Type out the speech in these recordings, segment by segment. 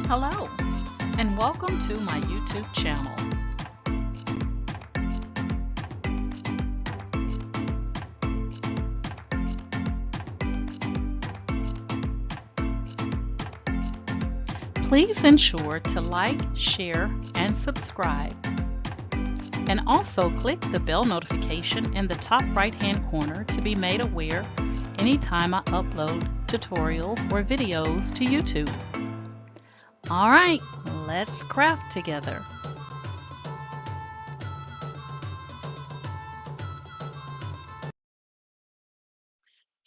Hello, and welcome to my YouTube channel. Please ensure to like, share, and subscribe. And also click the bell notification in the top right-hand corner to be made aware anytime I upload tutorials or videos to YouTube. All right, let's craft together.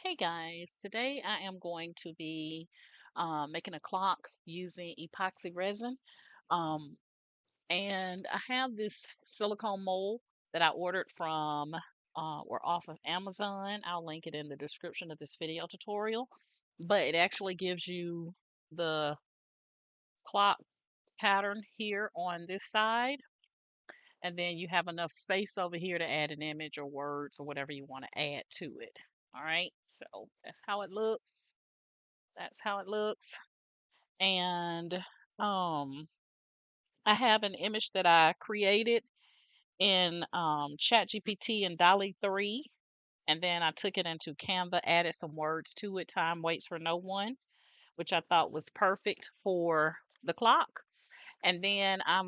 Hey guys, today I am going to be making a clock using epoxy resin. Um, and I have this silicone mold that I ordered from or off of Amazon. I'll link it in the description of this video tutorial. But it actually gives you the clock pattern here on this side. And then you have enough space over here to add an image or words or whatever you want to add to it. All right, so that's how it looks. That's how it looks. And I have an image that I created in ChatGPT and Dolly 3. And then I took it into Canva, added some words to it. Time waits for no one, which I thought was perfect for the clock. And then I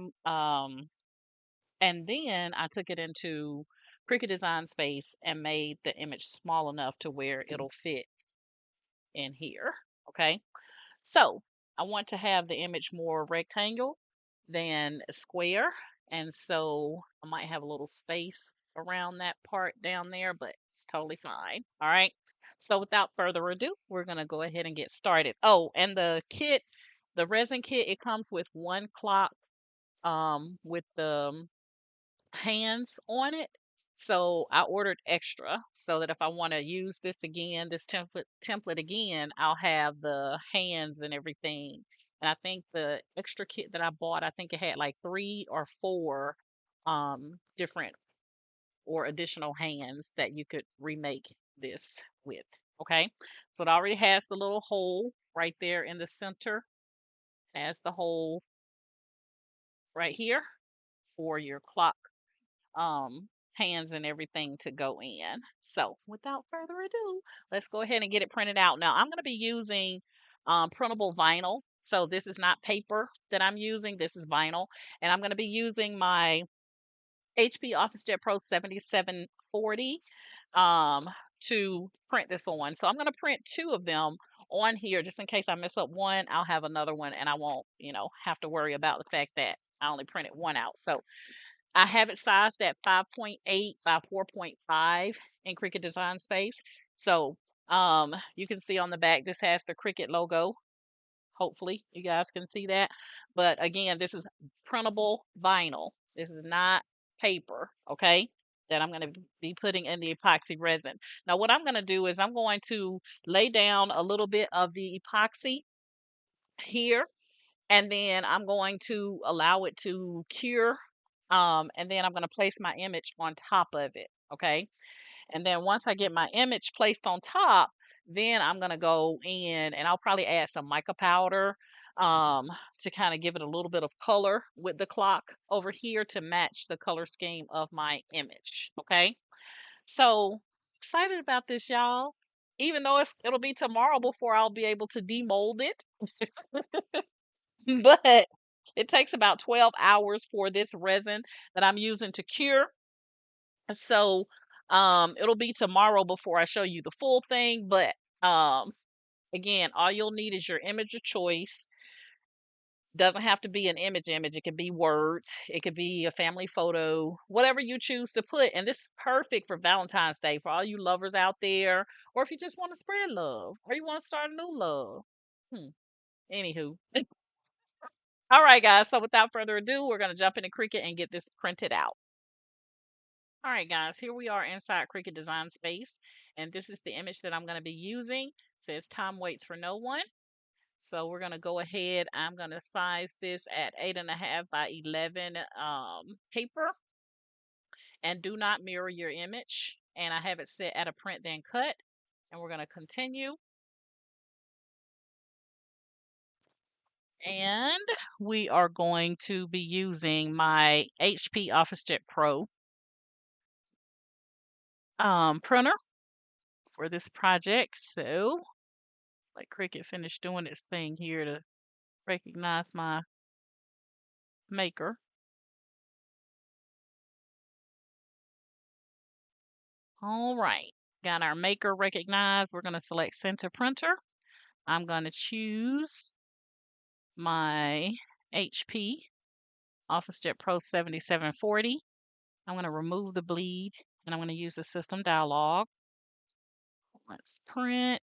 took it into Cricut Design Space and made the image small enough to where it'll fit in here. Okay. So I want to have the image more rectangle than square. And so I might have a little space around that part down there, but it's totally fine. All right. So without further ado, we're going to go ahead and get started. Oh, and the kit, the resin kit, it comes with one clock with the hands on it. So I ordered extra so that if I want to use this again, this template again, I'll have the hands and everything. And I think the extra kit that I bought, I think it had like 3 or 4 different or additional hands that you could remake this with. Okay. So it already has the little hole right there in the center, has the hole right here for your clock hands and everything to go in. So without further ado, let's go ahead and get it printed out. Now I'm going to be using printable vinyl. So this is not paper that I'm using. This is vinyl. And I'm going to be using my HP OfficeJet Pro 7740 to print this on. So I'm going to print 2 of them on here just in case I mess up one. I'll have another one and I won't, have to worry about the fact that I only printed one out. So I have it sized at 5.8 by 4.5 in Cricut Design Space. So you can see on the back, this has the Cricut logo. Hopefully you guys can see that. But again, this is printable vinyl. This is not paper, okay? That I'm going to be putting in the epoxy resin. Now what I'm going to do is I'm going to lay down a little bit of the epoxy here, and then I'm going to allow it to cure. And then I'm going to place my image on top of it. Okay. And then once I get my image placed on top, then I'm going to go in and I'll probably add some mica powder to kind of give it a little bit of color with the clock over here to match the color scheme of my image. Okay. So excited about this, y'all. Even though it'll be tomorrow before I'll be able to demold it. But it takes about 12 hours for this resin that I'm using to cure. So it'll be tomorrow before I show you the full thing. But um, again, all you'll need is your image of choice. Doesn't have to be an image. It could be words. It could be a family photo, whatever you choose to put. And this is perfect for Valentine's Day for all you lovers out there, or if you just want to spread love, or you want to start a new love. Anywho. All right, guys. So without further ado, we're going to jump into Cricut and get this printed out. All right, guys, here we are inside Cricut Design Space. And this is the image that I'm going to be using. It says time waits for no one. So we're going to go ahead. I'm going to size this at 8.5 by 11 paper. And do not mirror your image. And I have it set at a print then cut. And we're going to continue. And we are going to be using my HP OfficeJet Pro printer for this project. So let Cricut finish doing its thing here to recognize my maker. All right, got our maker recognized. We're going to select center printer. I'm going to choose my HP OfficeJet Pro 7740. I'm going to remove the bleed and I'm going to use the system dialog. Let's print.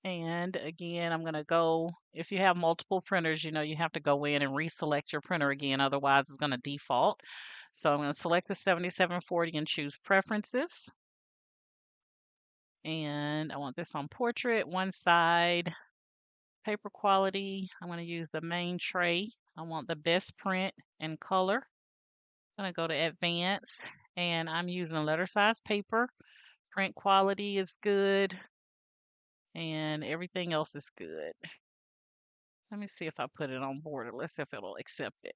And again, I'm going to go, if you have multiple printers, you know, you have to go in and reselect your printer again. Otherwise, it's going to default. So I'm going to select the 7740 and choose preferences. And I want this on portrait, one side, paper quality. I'm going to use the main tray. I want the best print and color. I'm going to go to advanced and I'm using letter size paper. Print quality is good and everything else is good. Let me see if I put it on border. Let's see if it'll accept it.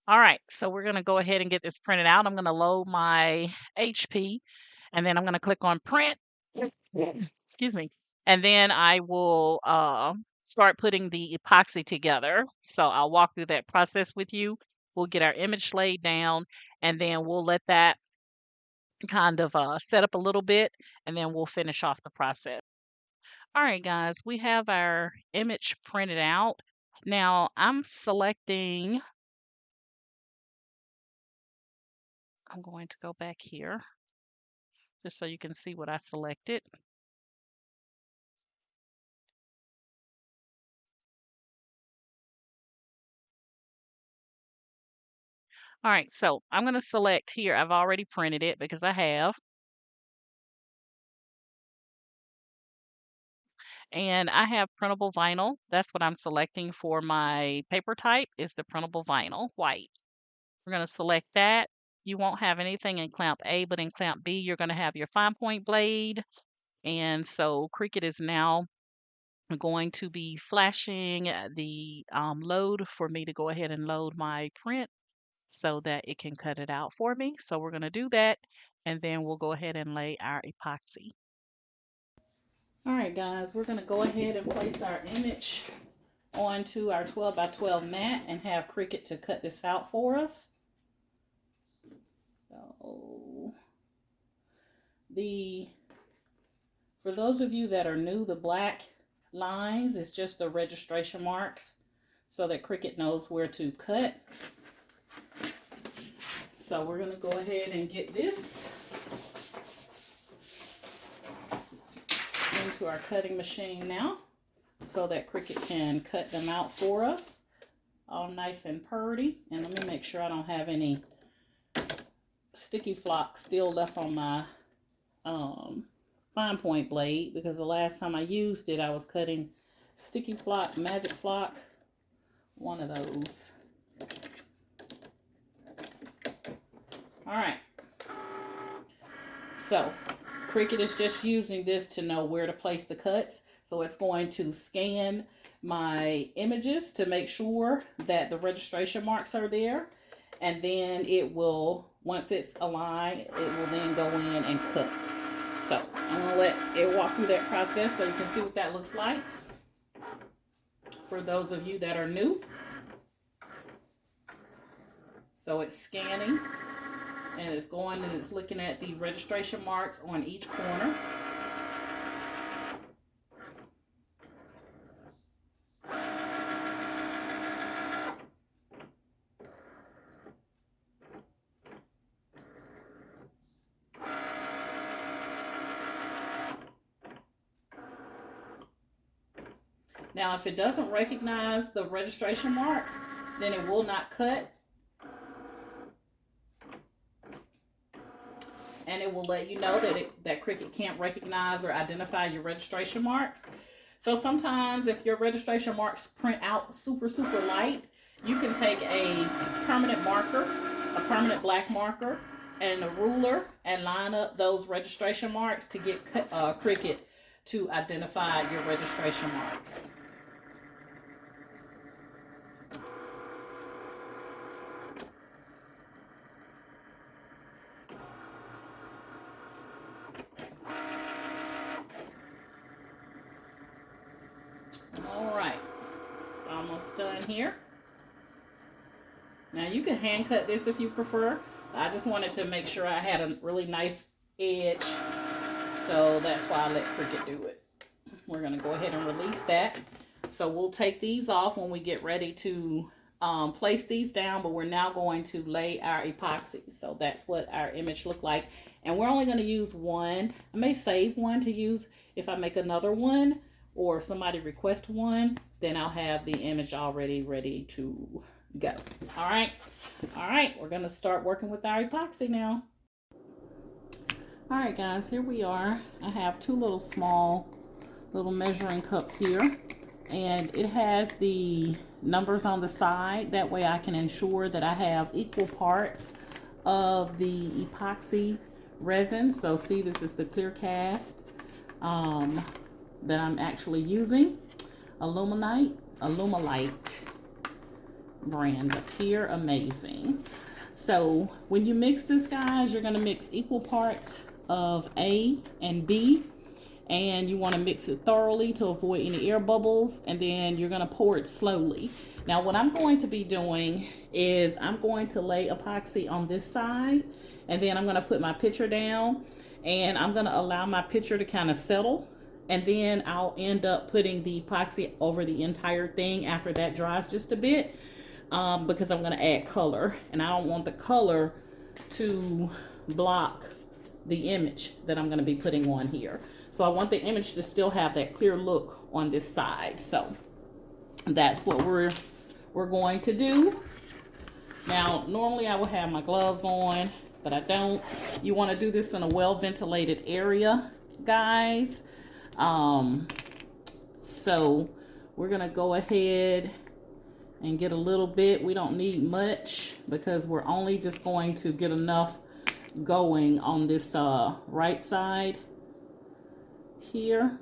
All right, so we're going to go ahead and get this printed out. I'm going to load my HP and then I'm going to click on print. Excuse me. And then I will start putting the epoxy together. So I'll walk through that process with you. We'll get our image laid down and then we'll let that kind of set up a little bit and then we'll finish off the process. All right, guys, we have our image printed out. Now I'm going to go back here just so you can see what I selected. All right, so I'm going to select here. I've already printed it because I have. And I have printable vinyl. That's what I'm selecting for my paper type is the printable vinyl, white. We're going to select that. You won't have anything in clamp A, but in clamp B, you're going to have your fine point blade. And so Cricut is now going to be flashing the load for me to go ahead and load my print so that it can cut it out for me. So we're going to do that and then we'll go ahead and lay our epoxy. All right, guys, we're going to go ahead and place our image onto our 12 by 12 mat and have Cricut to cut this out for us. So for those of you that are new, the black lines is just the registration marks so that Cricut knows where to cut. So we're going to go ahead and get this into our cutting machine now so that Cricut can cut them out for us all nice and purty. And let me make sure I don't have any sticky flock still left on my fine point blade, because the last time I used it I was cutting sticky flock, magic flock, one of those. All right, so Cricut is just using this to know where to place the cuts. So it's going to scan my images to make sure that the registration marks are there. And then it will, once it's aligned, it will then go in and cut. So I'm going to let it walk through that process so you can see what that looks like for those of you that are new. So it's scanning and it's going and it's looking at the registration marks on each corner. Now, if it doesn't recognize the registration marks, then it will not cut. And it will let you know that Cricut can't recognize or identify your registration marks. So sometimes if your registration marks print out super, super light, you can take a permanent marker, a permanent black marker, and a ruler and line up those registration marks to get Cricut to identify your registration marks. All right, it's almost done here. Now you can hand cut this if you prefer. I just wanted to make sure I had a really nice edge, so that's why I let Cricut do it. We're gonna go ahead and release that. So we'll take these off when we get ready to place these down, but we're now going to lay our epoxy. So that's what our image look like. And we're only gonna use one. I may save one to use if I make another one, or if somebody requests one, then I'll have the image already ready to go. All right, we're gonna start working with our epoxy now. All right, guys, here we are. I have two little measuring cups here, and it has the numbers on the side. That way I can ensure that I have equal parts of the epoxy resin. So see, this is the clear cast that I'm actually using. Illuminite brand up here, amazing. So when you mix this, guys, you're gonna mix equal parts of A and B, and you want to mix it thoroughly to avoid any air bubbles, and then you're going to pour it slowly. Now what I'm going to be doing is I'm going to lay epoxy on this side, and then I'm going to put my picture down, and I'm going to allow my picture to kind of settle, and then I'll end up putting the epoxy over the entire thing after that dries just a bit, because I'm going to add color, and I don't want the color to block the image that I'm going to be putting on here. So I want the image to still have that clear look on this side. So that's what we're going to do. Now, normally I would have my gloves on, but I don't. You want to do this in a well-ventilated area, guys. So we're going to go ahead and get a little bit. We don't need much because we're only just going to get enough going on this right side here.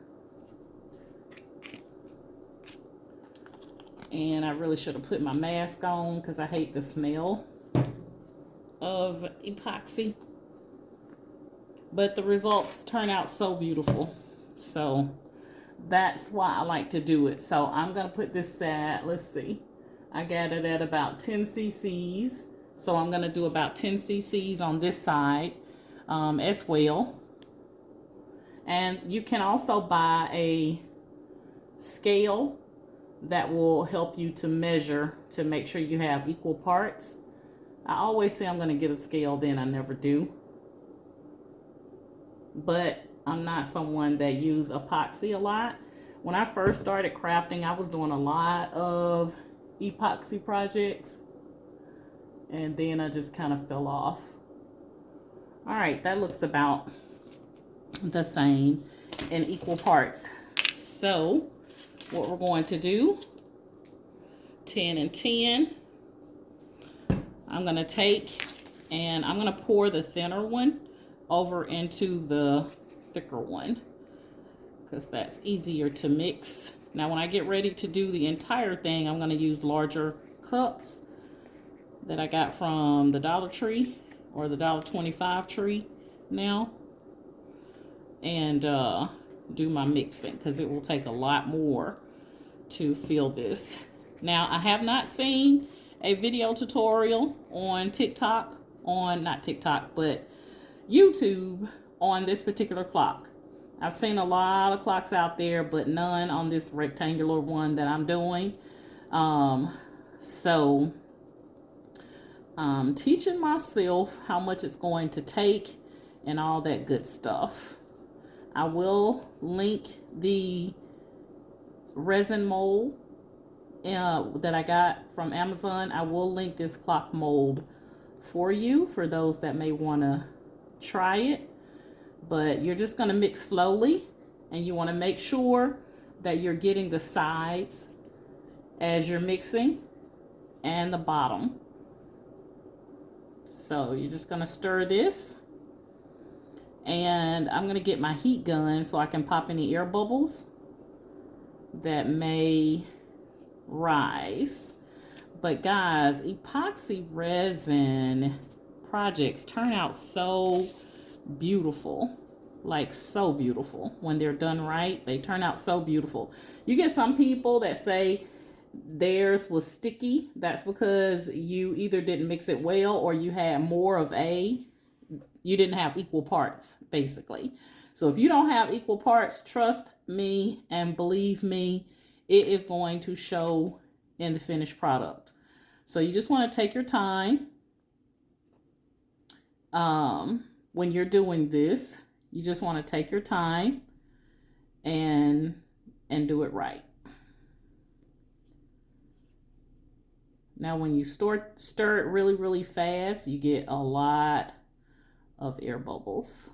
And I really should have put my mask on because I hate the smell of epoxy, but the results turn out so beautiful, so that's why I like to do it. So I'm gonna put this at, let's see, I got it at about 10 cc's. So I'm going to do about 10 cc's on this side as well. And you can also buy a scale that will help you to measure to make sure you have equal parts. I always say I'm going to get a scale, then I never do. But I'm not someone that use epoxy a lot. When I first started crafting, I was doing a lot of epoxy projects, and then I just kind of fell off. All right, that looks about the same in equal parts. So what we're going to do, 10 and 10, I'm gonna take and I'm gonna pour the thinner one over into the thicker one because that's easier to mix. Now when I get ready to do the entire thing, I'm gonna use larger cups that I got from the Dollar Tree or the $1.25 tree now, and do my mixing because it will take a lot more to fill this. Now I have not seen a video tutorial on TikTok, not TikTok, but YouTube on this particular clock. I've seen a lot of clocks out there, but none on this rectangular one that I'm doing. So I'm teaching myself how much it's going to take and all that good stuff. I will link the resin mold that I got from Amazon. I will link this clock mold for you for those that may want to try it. But you're just going to mix slowly, and you want to make sure that you're getting the sides as you're mixing and the bottom. So you're just going to stir this, And I'm going to get my heat gun so I can pop any air bubbles that may rise. But guys, epoxy resin projects turn out so beautiful. Like so beautiful. When they're done right, they turn out so beautiful. You get some people that say theirs was sticky. That's because you either didn't mix it well or you had more of you didn't have equal parts, basically. So if you don't have equal parts, trust me and believe me, it is going to show in the finished product. So you just want to take your time when you're doing this. You just want to take your time and do it right. Now when you stir it really, really fast, you get a lot of air bubbles.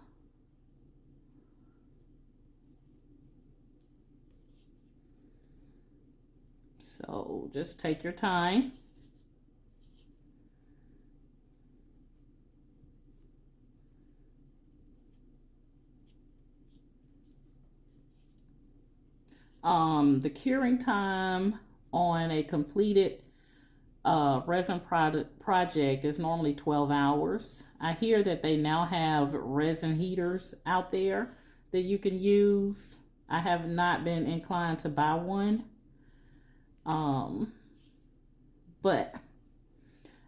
So just take your time. The curing time on a completed resin project is normally 12 hours. I hear that they now have resin heaters out there that you can use. I have not been inclined to buy one. But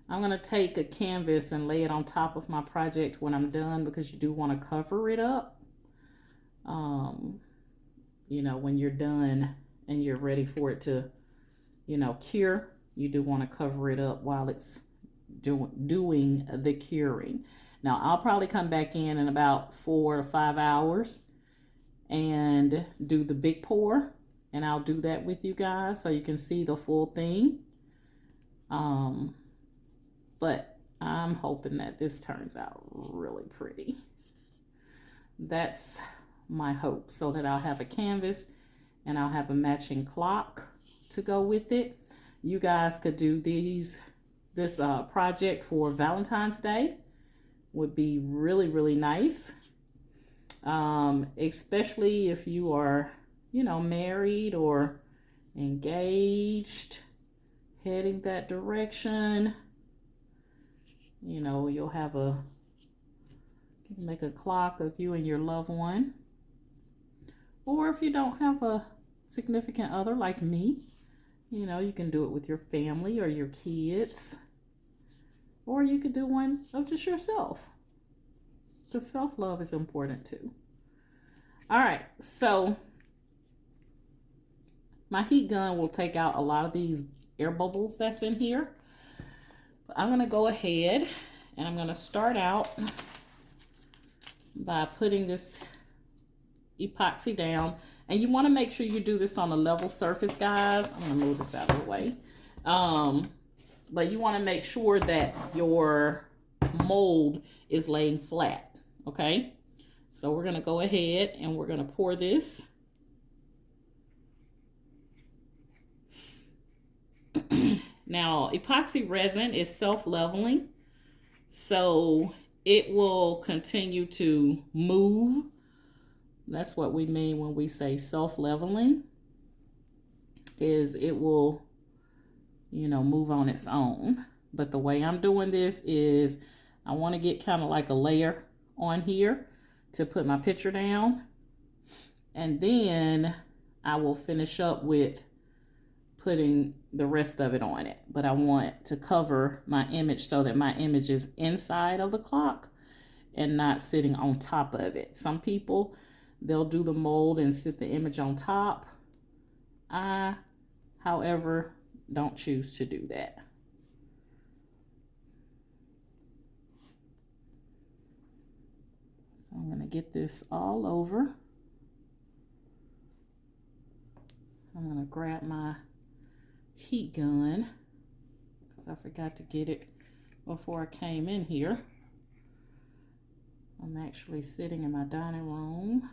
I'm going to take a canvas and lay it on top of my project when I'm done, because you do want to cover it up. You know, when you're done and you're ready for it to, you know, cure, you do want to cover it up while it's doing the curing. Now, I'll probably come back in about 4 to 5 hours and do the big pour, and I'll do that with you guys so you can see the full thing. But I'm hoping that this turns out really pretty. That's my hope, so that I'll have a canvas and I'll have a matching clock to go with it. You guys could do this project for Valentine's Day. Would be really, really nice. Especially if you are, you know, married or engaged, heading that direction. You know, you'll have make a clock of you and your loved one. Or if you don't have a significant other like me, you know, you can do it with your family or your kids. Or you could do one of just yourself, because self-love is important too. All right, so my heat gun will take out a lot of these air bubbles that's in here. But I'm going to go ahead and I'm going to start out by putting this epoxy down. And you want to make sure you do this on a level surface, guys. I'm going to move this out of the way. But you want to make sure that your mold is laying flat, okay? So we're going to go ahead and we're going to pour this. Now, epoxy resin is self-leveling, so it will continue to move. That's what we mean when we say self-leveling, is it will, you know, move on its own. But the way I'm doing this is I want to get kind of like a layer on here to put my picture down. And then I will finish up with putting the rest of it on it. But I want to cover my image so that my image is inside of the clock and not sitting on top of it. Some people, they'll do the mold and sit the image on top. I, however, don't choose to do that. So I'm going to get this all over. I'm going to grab my heat gun because I forgot to get it before I came in here. I'm actually sitting in my dining room.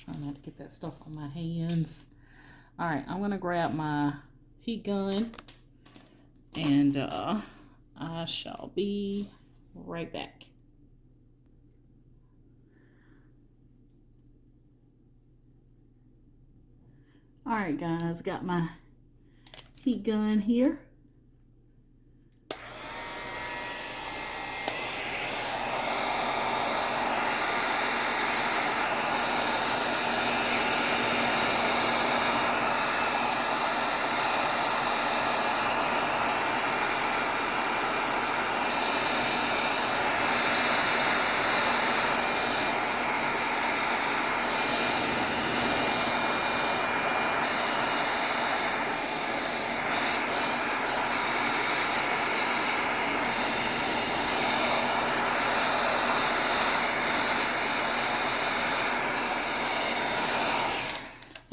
Trying not to get that stuff on my hands. All right, I'm gonna grab my heat gun And I shall be right back. All right, guys, got my heat gun here.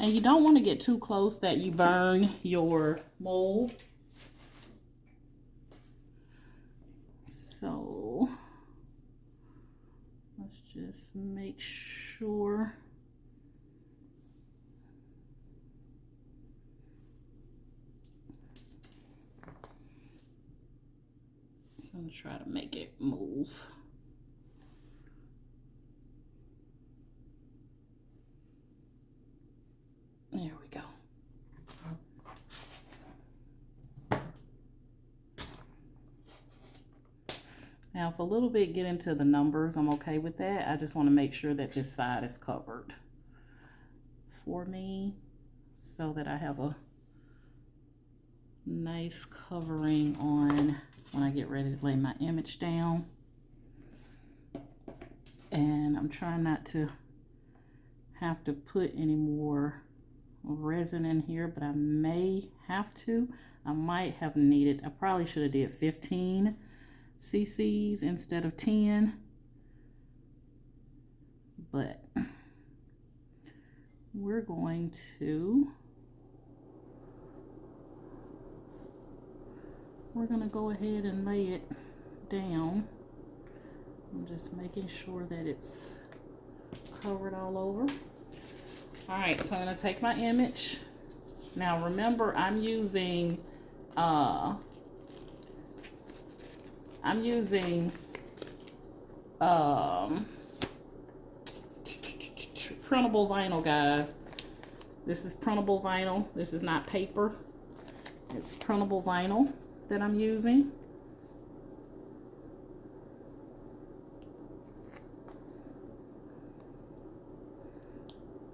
And you don't want to get too close that you burn your mold. So let's just make sure. I'm gonna try to make it move. There we go. Now, if a little bit get into the numbers, I'm okay with that. I just want to make sure that this side is covered for me so that I have a nice covering on when I get ready to lay my image down. And I'm trying not to have to put any more resin in here, but I may have to. I might have needed, I probably should have did 15 cc's instead of 10, but we're going to go ahead and lay it down. I'm just making sure that it's covered all over. All right, so I'm going to take my image. Now remember, I'm using printable vinyl, guys. This is printable vinyl. This is not paper. It's printable vinyl that I'm using.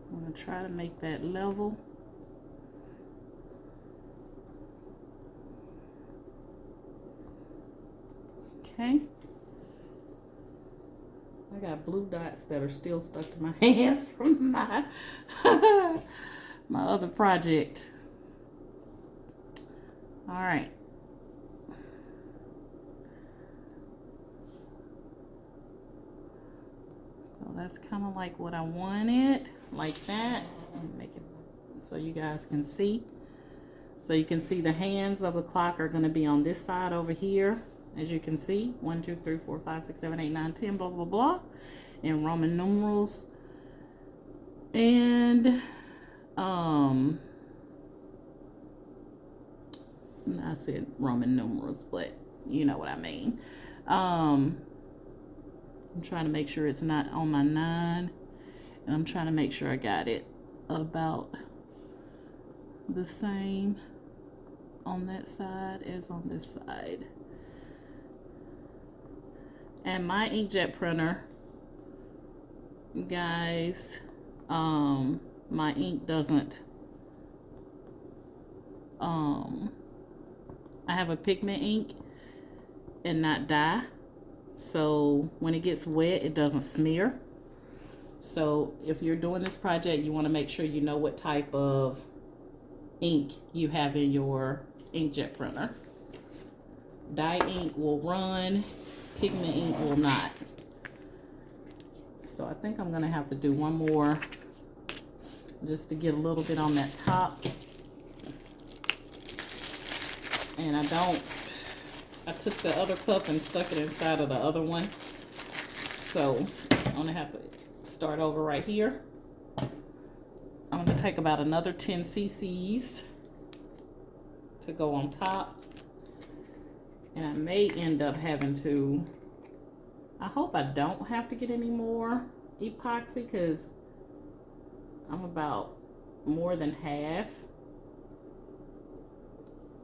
So I'm going to try to make that level. Okay. I got blue dots that are still stuck to my hands from my my other project. All right. So that's kind of like what I wanted, like that. Let me make it so you guys can see. So you can see the hands of the clock are going to be on this side over here. As you can see, 1, 2, 3, 4, 5, 6, 7, 8, 9, 10, blah, blah, blah, in Roman numerals. And, I said Roman numerals, but you know what I mean. I'm trying to make sure it's not on my 9. And I'm trying to make sure I got it about the same on that side as on this side. And my inkjet printer, guys, my ink doesn't, I have a pigment ink and not dye. So when it gets wet, it doesn't smear. So if you're doing this project, you want to make sure you know what type of ink you have in your inkjet printer. Dye ink will run, pigment ink will not. So I think I'm gonna have to do one more just to get a little bit on that top. And I took the other cup and stuck it inside of the other one. So I'm gonna have to start over right here. I'm gonna take about another 10 cc's to go on top. And I may end up having to, I hope I don't have to get any more epoxy because I'm about more than half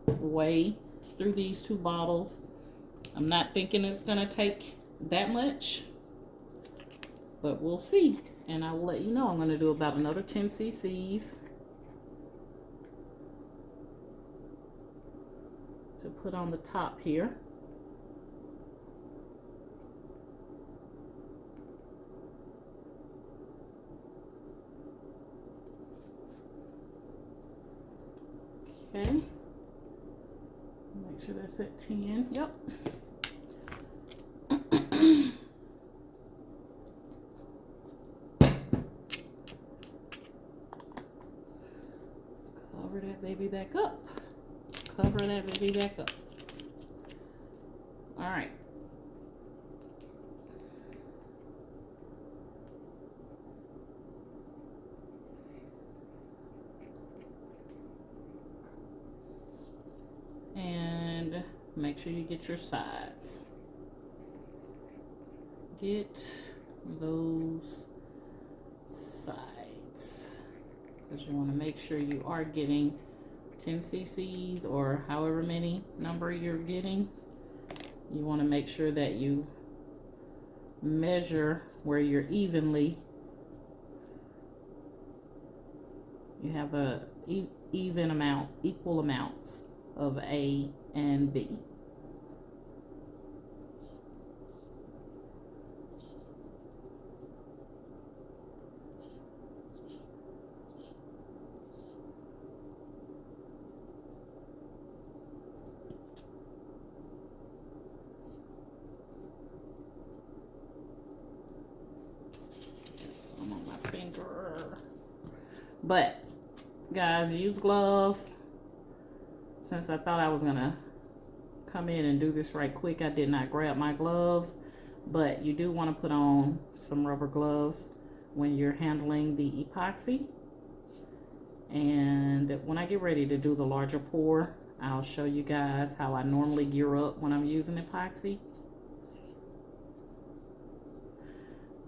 way through these 2 bottles. I'm not thinking it's gonna take that much, but we'll see. And I will let you know. I'm gonna do about another 10 cc's to put on the top here. Okay. Make sure that's at 10. Yep. Cover that baby back up. Cover that baby back up. All right. And make sure you get your sides. Get those sides because you want to make sure you are getting 10 cc's or however many number you're getting. You want to make sure that you measure where you're evenly. You have a even amount, equal amounts of A and B. Some on my finger. But guys, use gloves. Since I thought I was gonna come in and do this right quick, I did not grab my gloves, but you do want to put on some rubber gloves when you're handling the epoxy. And when I get ready to do the larger pour, I'll show you guys how I normally gear up when I'm using epoxy.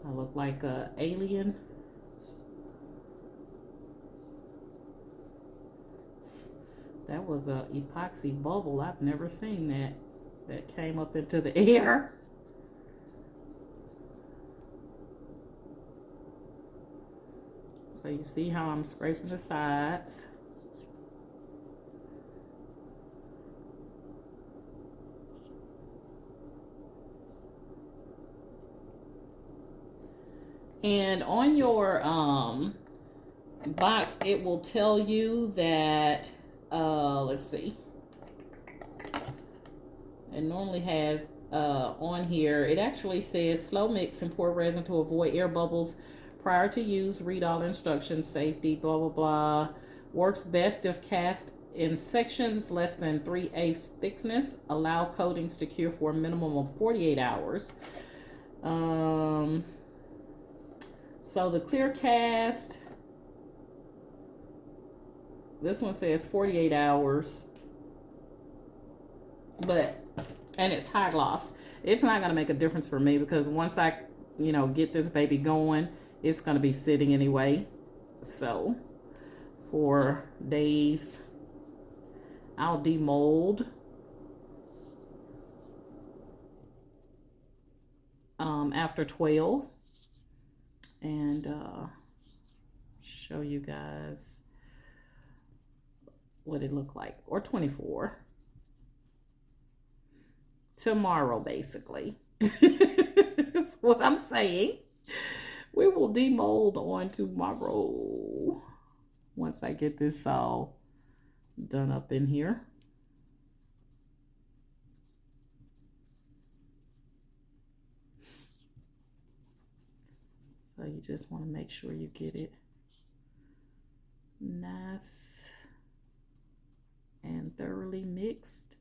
I look like an alien. That was a epoxy bubble. I've never seen that. That came up into the air. So you see how I'm scraping the sides. And on your box, it will tell you that, let's see. It normally has on here, it actually says slow mix and pour resin to avoid air bubbles prior to use. Read all instructions, safety, blah, blah, blah. Works best if cast in sections less than 3/8 thickness. Allow coatings to cure for a minimum of 48 hours. So the clear cast, this one says 48 hours, and it's high gloss. It's not going to make a difference for me because once I, get this baby going, it's going to be sitting anyway. So for days, I'll demold after 12 and show you guys what it looked like, or 24 tomorrow, basically. That's what I'm saying. We will demold on tomorrow once I get this all done up in here. So you just want to make sure you get it nice and thoroughly mixed.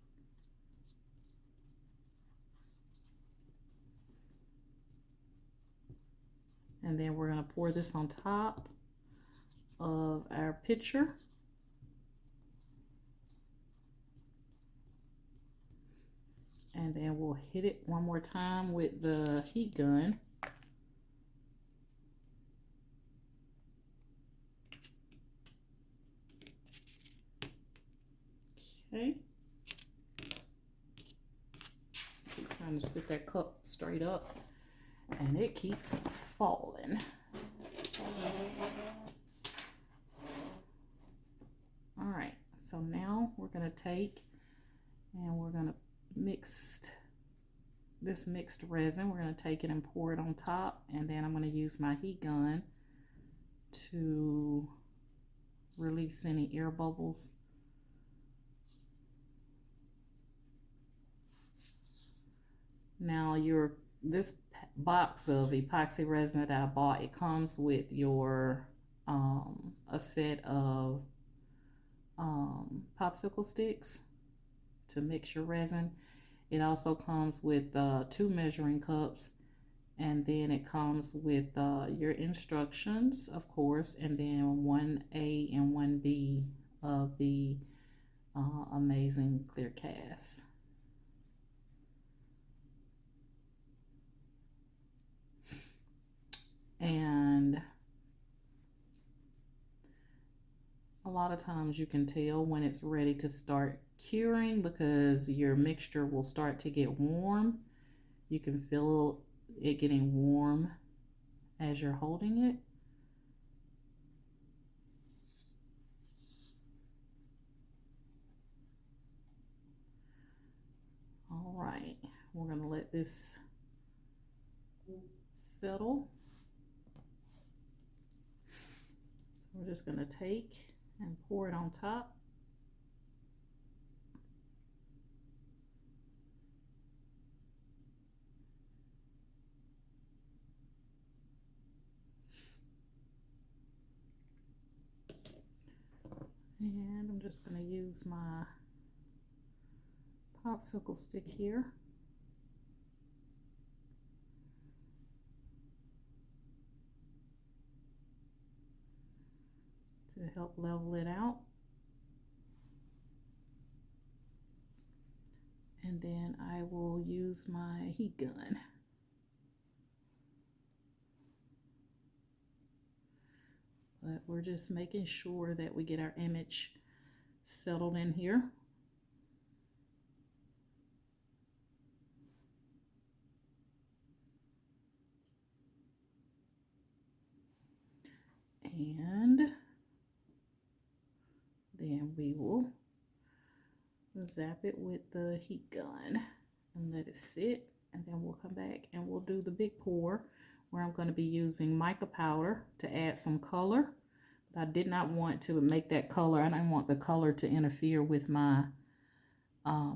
And then we're going to pour this on top of our pitcher. then we'll hit it one more time with the heat gun. Okay. Keep trying to sit that cup straight up, and it keeps falling. All right, so now we're going to take and we're going to mix this mixed resin. We're going to take it and pour it on top, and then I'm going to use my heat gun to release any air bubbles. Now this box of epoxy resin that I bought, it comes with your a set of popsicle sticks to mix your resin. It also comes with 2 measuring cups, and then it comes with your instructions, of course, and then 1A and 1B of the amazing clear cast. And a lot of times you can tell when it's ready to start curing because your mixture will start to get warm. You can feel it getting warm as you're holding it. All right, we're going to let this settle. So we're just going to take and pour it on top. And I'm just going to use my popsicle stick here to help level it out. And then I will use my heat gun. But we're just making sure that we get our image settled in here. And then we will zap it with the heat gun and let it sit, and then we'll come back and we'll do the big pour where I'm going to be using mica powder to add some color. But I did not want to make that color. I didn't want the color to interfere with my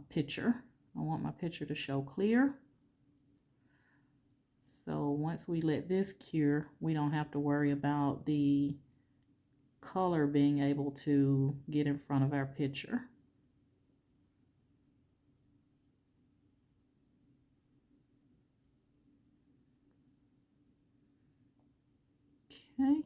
picture. I want my picture to show clear. So once we let this cure, we don't have to worry about the color being able to get in front of our picture. Okay.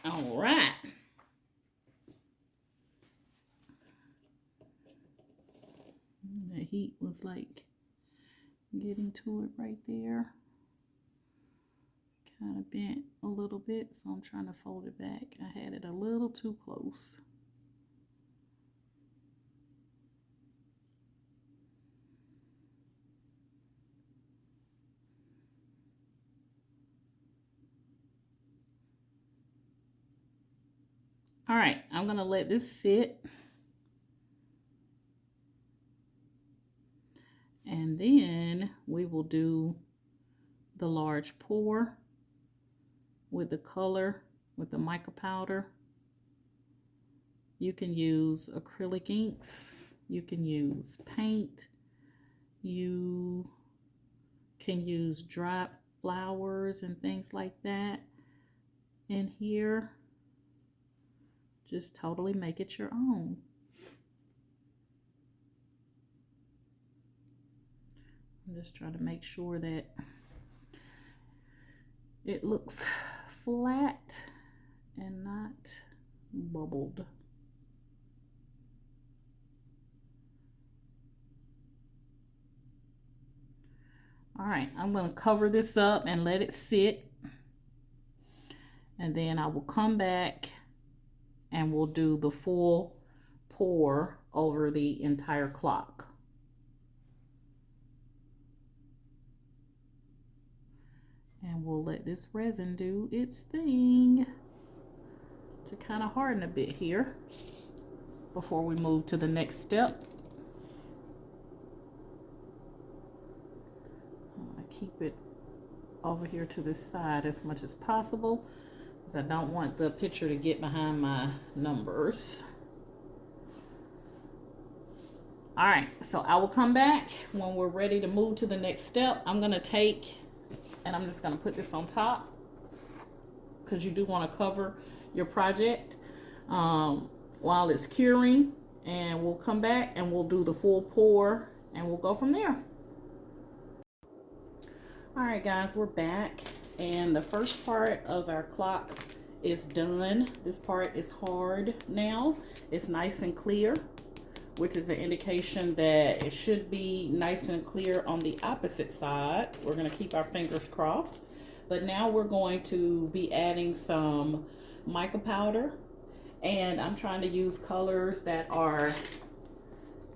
All right. The heat was like getting to it right there. Kind of bent a little bit, so I'm trying to fold it back. I had it a little too close. All right, I'm gonna let this sit. And then we will do the large pour with the color, with the mica powder. You can use acrylic inks. You can use paint. You can use dried flowers and things like that in here. Just totally make it your own. I'm just trying to make sure that it looks flat and not bubbled. All right, I'm going to cover this up and let it sit. And then I will come back and we'll do the full pour over the entire clock. And we'll let this resin do its thing to kind of harden a bit here before we move to the next step. I'm going to keep it over here to this side as much as possible because I don't want the picture to get behind my numbers. All right, so I will come back when we're ready to move to the next step. I'm going to take, and I'm just going to put this on top because you do want to cover your project while it's curing, and we'll come back and we'll do the full pour and we'll go from there. All right, guys, we're back, and the first part of our clock is done. This part is hard now. It's nice and clear, which is an indication that it should be nice and clear on the opposite side. We're going to keep our fingers crossed. But now we're going to be adding some mica powder, and I'm trying to use colors that are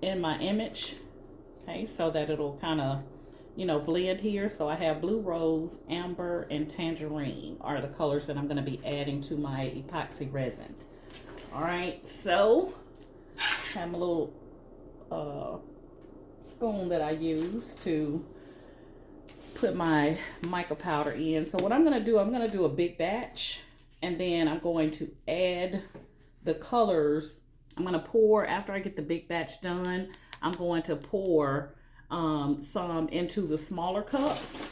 in my image, okay, so that it'll kind of, you know, blend here. So I have blue rose, amber, and tangerine are the colors that I'm going to be adding to my epoxy resin. All right, so I have a little spoon that I use to put my mica powder in. So what I'm going to do, I'm going to do a big batch, and then I'm going to add the colors. I'm going to pour, after I get the big batch done, I'm going to pour some into the smaller cups.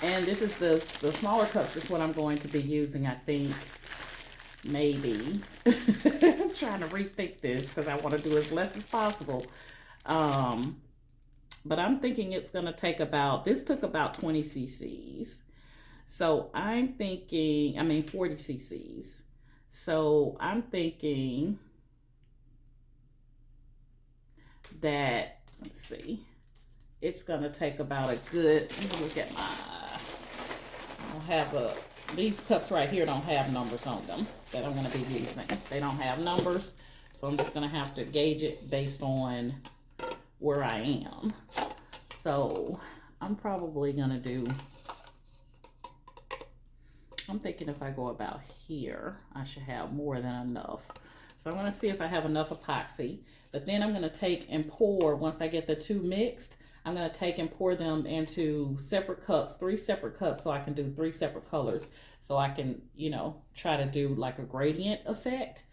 And this is the smaller cups is what I'm going to be using, I think. Maybe. I'm trying to rethink this because I want to do as less as possible. But I'm thinking it's going to take about, this took about 20 cc's. So I'm thinking, 40 cc's. So I'm thinking that, let's see, it's going to take about a good, let me look at my, I don't have these cups right here don't have numbers on them that I'm going to be using. They don't have numbers, so I'm just going to have to gauge it based on where I am. So I'm probably going to do, I'm thinking if I go about here, I should have more than enough. So I'm going to see if I have enough epoxy, but then I'm going to take and pour, once I get the two mixed, I'm going to take and pour them into separate cups, 3 separate cups, so I can do 3 separate colors. So I can, you know, try to do like a gradient effect.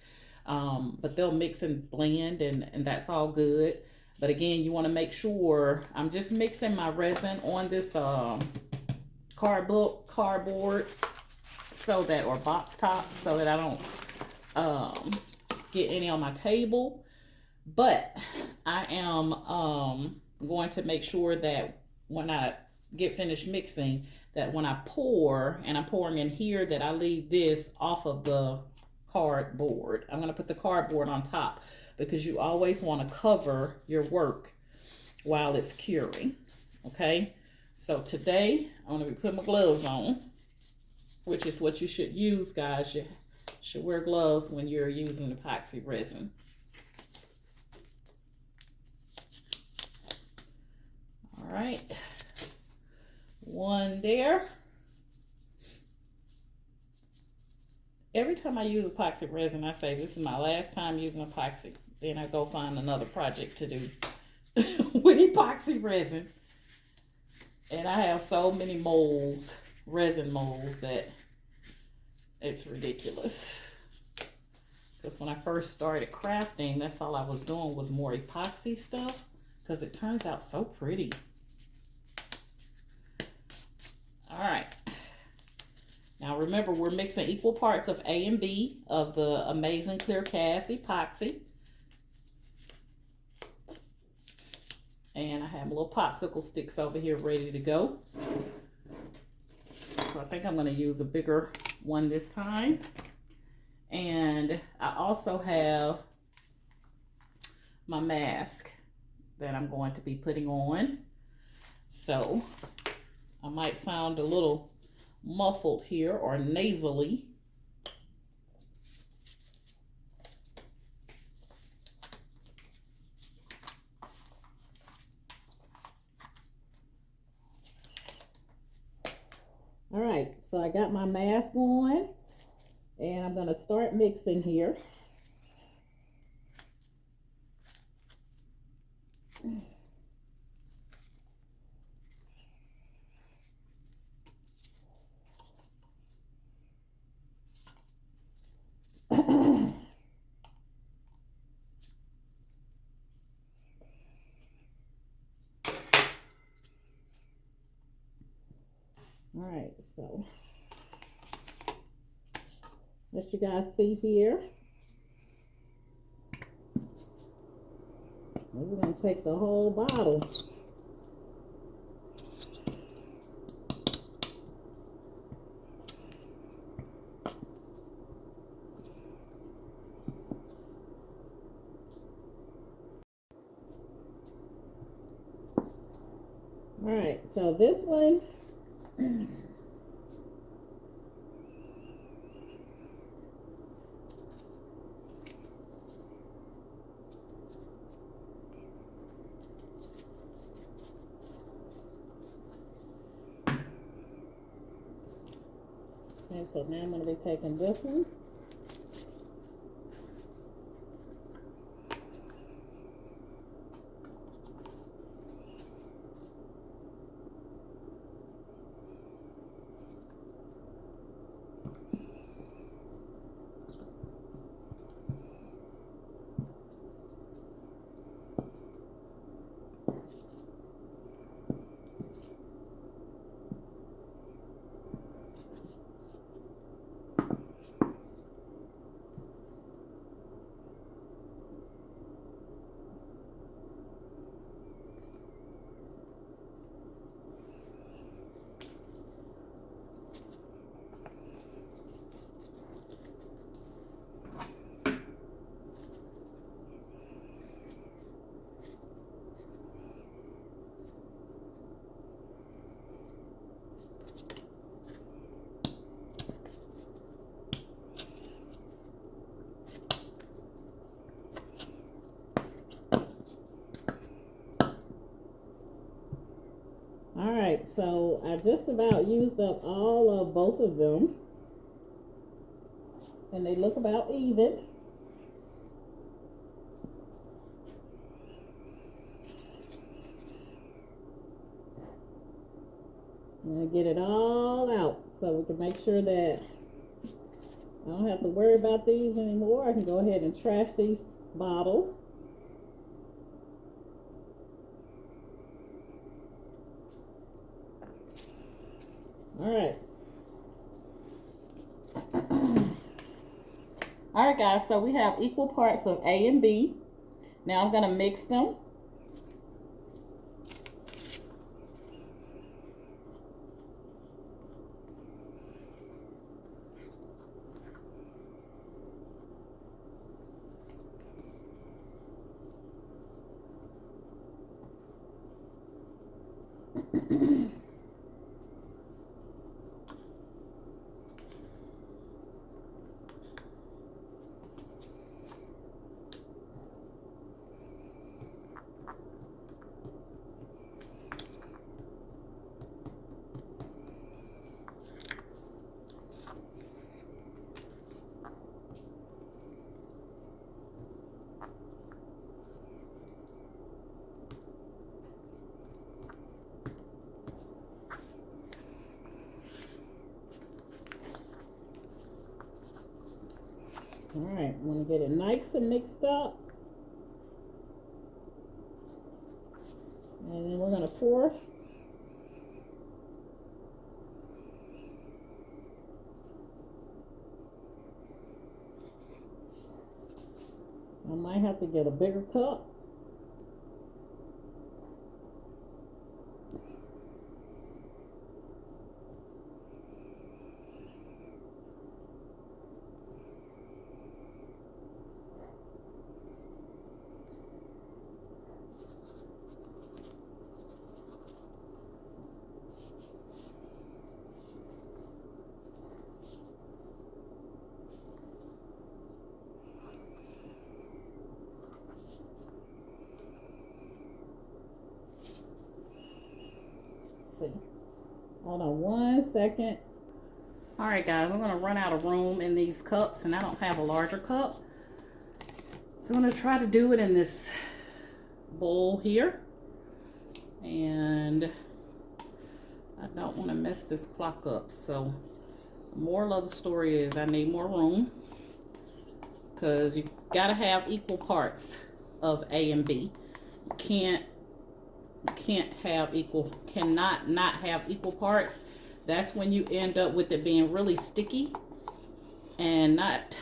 But they'll mix and blend, and that's all good. But again, you want to make sure, I'm just mixing my resin on this cardboard, so that, or box top, so that I don't get any on my table. But I am going to make sure that when I get finished mixing, that when I pour, and I'm pouring in here, that I leave this off of the cardboard. I'm going to put the cardboard on top because you always want to cover your work while it's curing. Okay, so today I'm going to be putting my gloves on, which is what you should use, guys. You should wear gloves when you're using epoxy resin. All right, one there. every time I use epoxy resin, I say this is my last time using epoxy. Then I go find another project to do with epoxy resin. And I have so many molds, resin molds, that it's ridiculous. Because when I first started crafting, that's all I was doing was more epoxy stuff. Because it turns out so pretty. All right. Now remember, we're mixing equal parts of A and B of the amazing clear cast epoxy. And I have my little popsicle sticks over here ready to go. So I think I'm going to use a bigger one this time. And I also have my mask that I'm going to be putting on. So I might sound a little muffled here or nasally. All right, so I got my mask on and I'm going to start mixing here. All right, so let you guys see here. We're going to take the whole bottle. All right, so this one, and so now I'm going to be taking this one. All right, so I just about used up all of both of them. And they look about even. I'm going to get it all out so we can make sure that I don't have to worry about these anymore. I can go ahead and trash these bottles. All right. All right, guys, so we have equal parts of A and B. Now I'm going to mix them. Alright, I'm going to get it nice and mixed up. And then we're going to pour. I might have to get a bigger cup. See. Hold on 1 second. All right, guys, I'm gonna run out of room in these cups, and I don't have a larger cup. So I'm gonna try to do it in this bowl here. And I don't want to mess this clock up. So the moral of the story is I need more room, because you gotta have equal parts of A and B. You cannot not have equal parts. That's when you end up with it being really sticky and not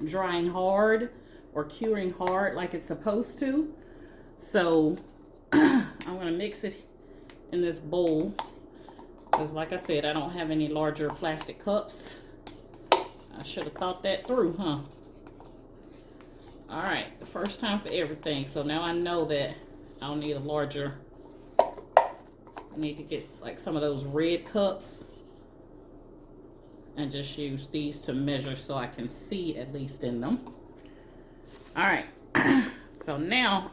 drying hard or curing hard like it's supposed to. So I'm gonna mix it in this bowl, because like I said, I don't have any larger plastic cups. I should have thought that through, huh? All right, the first time for everything. So now I know that I'll need a larger. I need to get like some of those red cups and just use these to measure so I can see at least in them. All right, so now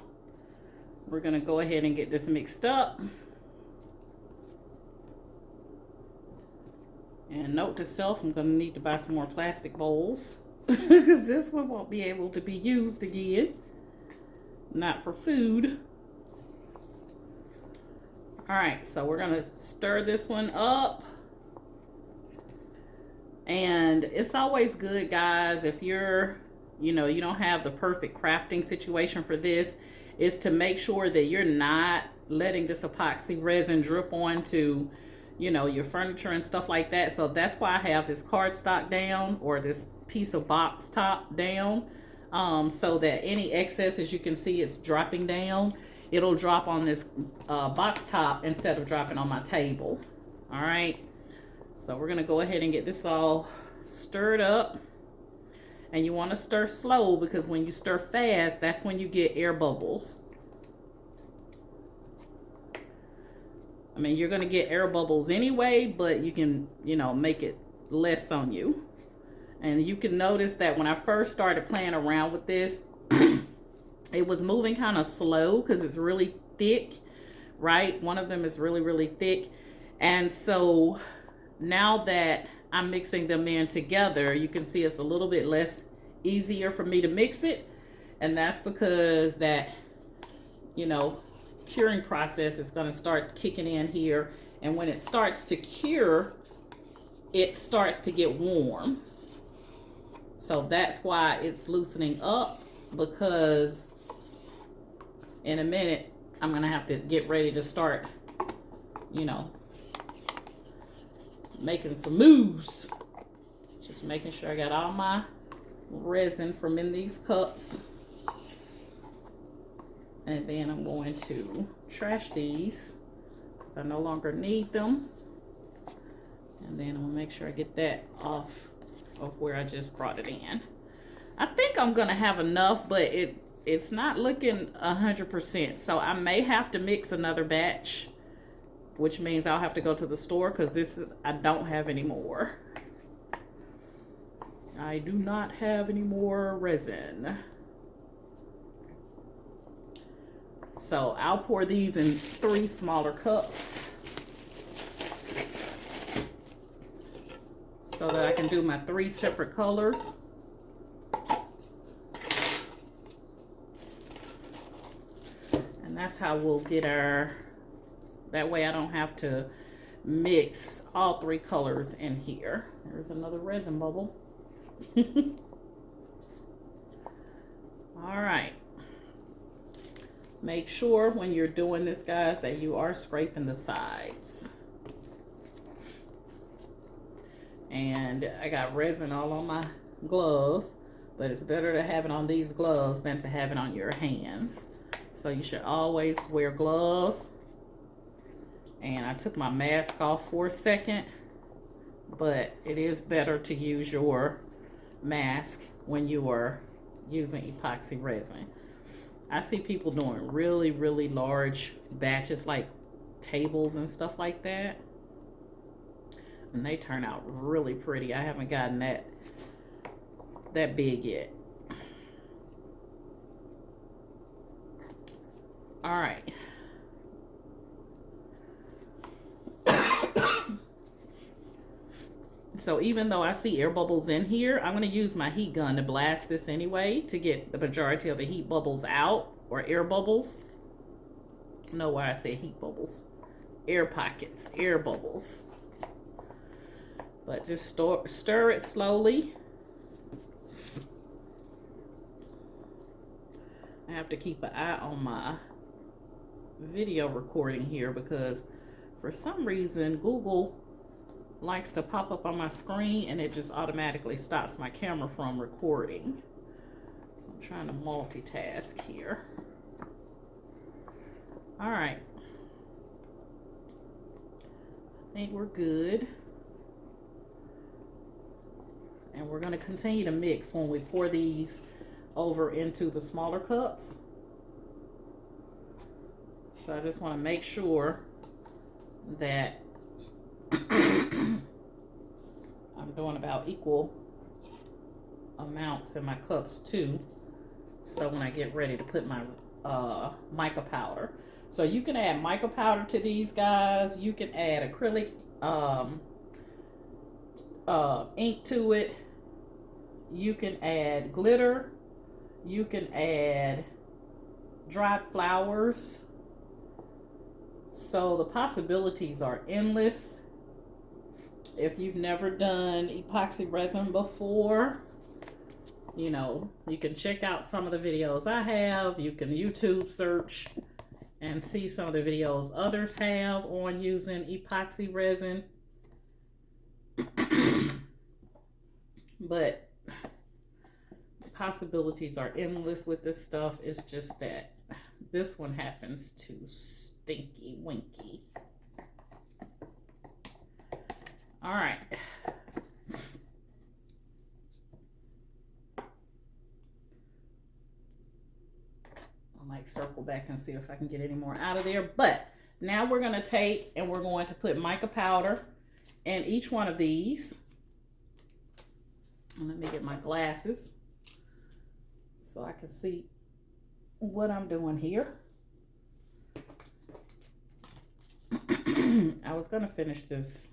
we're gonna go ahead and get this mixed up. And note to self, I'm gonna need to buy some more plastic bowls because this one won't be able to be used again. Not for food. All right, so we're gonna stir this one up. And it's always good, guys, if you're, you don't have the perfect crafting situation for this, is to make sure that you're not letting this epoxy resin drip onto, your furniture and stuff like that. So that's why I have this cardstock down, or this piece of box top down, so that any excess, as you can see, it's dropping down. It'll drop on this box top instead of dropping on my table. All right. So we're gonna go ahead and get this all stirred up. And you wanna stir slow, because when you stir fast, that's when you get air bubbles. I mean, you're gonna get air bubbles anyway, but you can, make it less on you. And you can notice that when I first started playing around with this, it was moving kind of slow because it's really thick, right? One of them is really, really thick. And so now that I'm mixing them in together, you can see it's a little bit less easier for me to mix it. And that's because that, curing process is going to start kicking in here. And when it starts to cure, it starts to get warm. So that's why it's loosening up, because in a minute I'm going to have to get ready to start, making some moves. Just making sure I got all my resin from in these cups. And then I'm going to trash these because I no longer need them. And then I'm gonna make sure I get that off of where I just brought it in. I think I'm gonna have enough, but it's not looking 100%. So I may have to mix another batch, which means I'll have to go to the store, because I don't have any more. I do not have any more resin. So I'll pour these in 3 smaller cups so that I can do my 3 separate colors. And that's how we'll get that way I don't have to mix all 3 colors in here. There's another resin bubble. All right. Make sure when you're doing this, guys, that you are scraping the sides. And I got resin all on my gloves, but it's better to have it on these gloves than to have it on your hands. So you should always wear gloves. And I took my mask off for a second, but it is better to use your mask when you are using epoxy resin. I see people doing really, really large batches like tables and stuff like that. And they turn out really pretty. I haven't gotten that big yet. All right. So even though I see air bubbles in here, I'm going to use my heat gun to blast this anyway to get the majority of the heat bubbles out, or air bubbles. I don't know why I say heat bubbles. Air pockets, air bubbles. But just stir it slowly. I have to keep an eye on my video recording here because for some reason Google likes to pop up on my screen and it just automatically stops my camera from recording. So I'm trying to multitask here. All right. I think we're good. And we're going to continue to mix when we pour these over into the smaller cups. So I just want to make sure that I'm doing about equal amounts in my cups too. So when I get ready to put my mica powder. So you can add mica powder to these, guys. You can add acrylic ink to it. You can add glitter. You can add dried flowers. So the possibilities are endless. If you've never done epoxy resin before, you know, you can check out some of the videos I have. You can YouTube search and see some of the videos others have on using epoxy resin. But the possibilities are endless with this stuff. It's just that this one happens to stinky winky. All right. I might circle back and see if I can get any more out of there. But now we're going to take and we're going to put mica powder in each one of these. And let me get my glasses so I can see what I'm doing here. I was going to finish this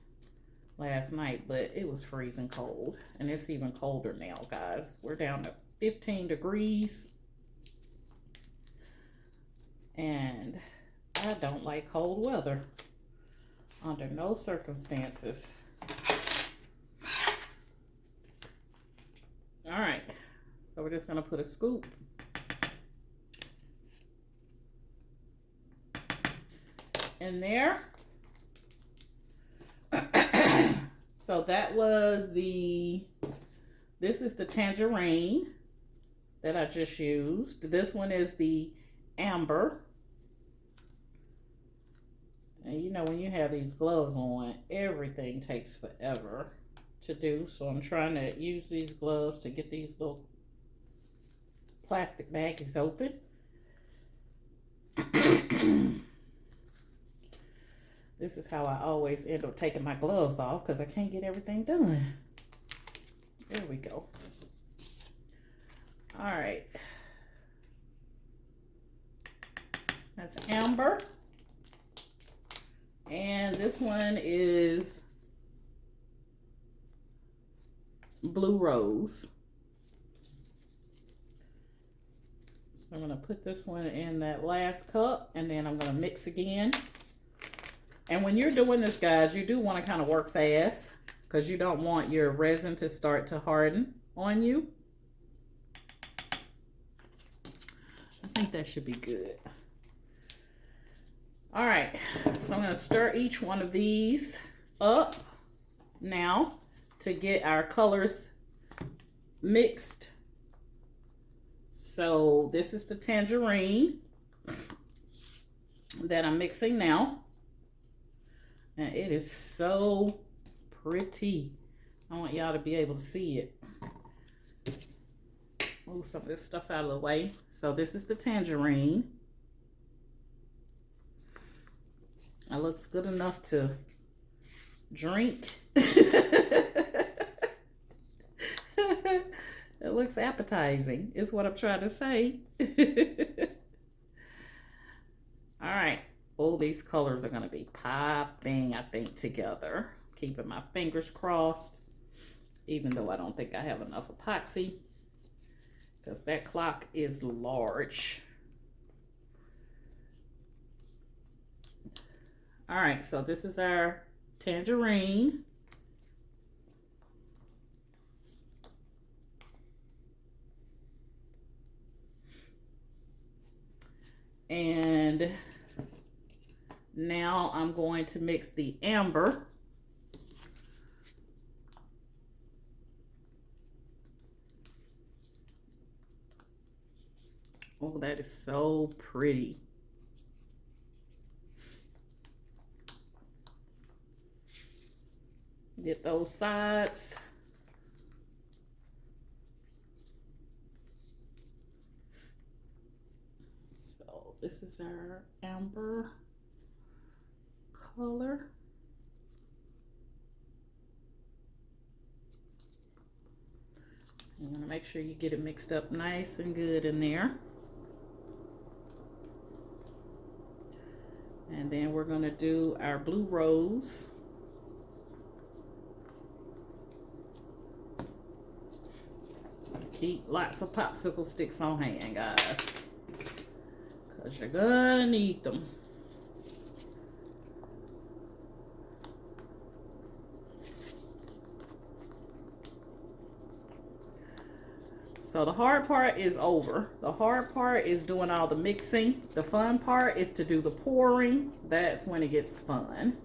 last night, but it was freezing cold. And it's even colder now, guys. We're down to 15 degrees. And I don't like cold weather under no circumstances. All right, so we're just gonna put a scoop in there. So that was this is the tangerine that I just used. This one is the amber. And you know, when you have these gloves on, everything takes forever to do. So I'm trying to use these gloves to get these little plastic baggies open. This is how I always end up taking my gloves off because I can't get everything done. There we go. All right. That's amber. And this one is blue rose. So I'm going to put this one in that last cup and then I'm going to mix again. And when you're doing this, guys, you do want to kind of work fast because you don't want your resin to start to harden on you. think that should be good. All right, so I'm gonna stir each one of these up now to get our colors mixed. So this is the tangerine that I'm mixing now. And it is so pretty. I want y'all to be able to see it. Move some of this stuff out of the way. So this is the tangerine. It looks good enough to drink. It looks appetizing, is what I'm trying to say. All right. All these colors are going to be popping, I think, together. Keeping my fingers crossed, even though I don't think I have enough epoxy, because that clock is large. All right, so this is our tangerine. And now I'm going to mix the amber. Oh, that is so pretty. Get those sides. So this is our amber color. You want to make sure you get it mixed up nice and good in there. And then we're going to do our blue rose. Keep lots of popsicle sticks on hand, guys, because you're gonna need them. So the hard part is over. The hard part is doing all the mixing. The fun part is to do the pouring. That's when it gets fun.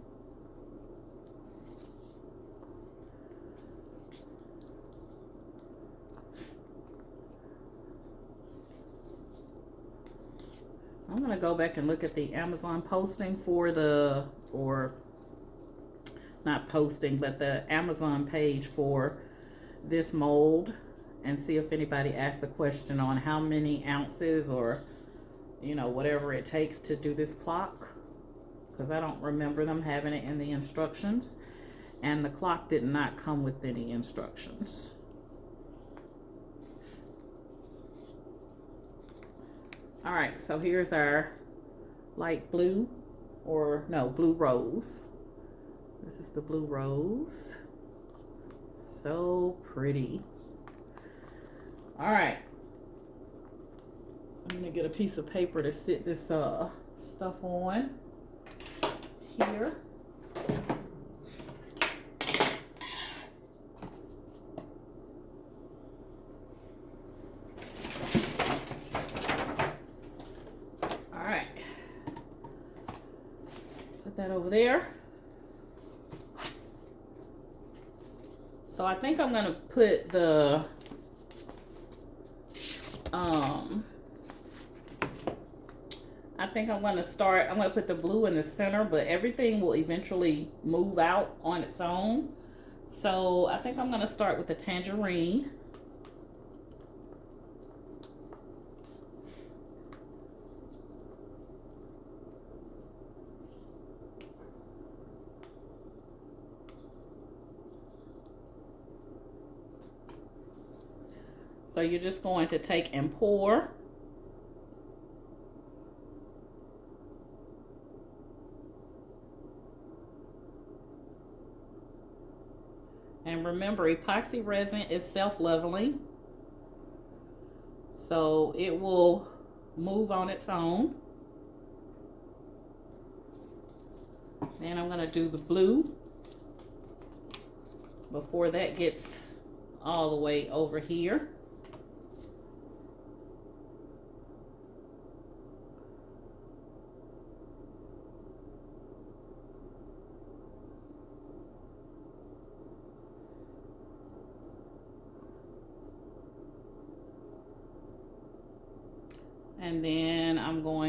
I'm going to go back and look at the Amazon posting for the, or not posting, but the Amazon page for this mold, and see if anybody asked the question on how many ounces or, you know, whatever it takes to do this clock, because I don't remember them having it in the instructions, and the clock did not come with any instructions. All right, so here's our light blue, or no, blue rose. This is the blue rose. So pretty. All right, I'm gonna get a piece of paper to sit this stuff on here. That over there. So I think I'm gonna put the I think I'm gonna put the blue in the center, but everything will eventually move out on its own. So I think I'm gonna start with the tangerine. So you're just going to take and pour. And remember, epoxy resin is self-leveling, so it will move on its own. Then I'm going to do the blue before that gets all the way over here.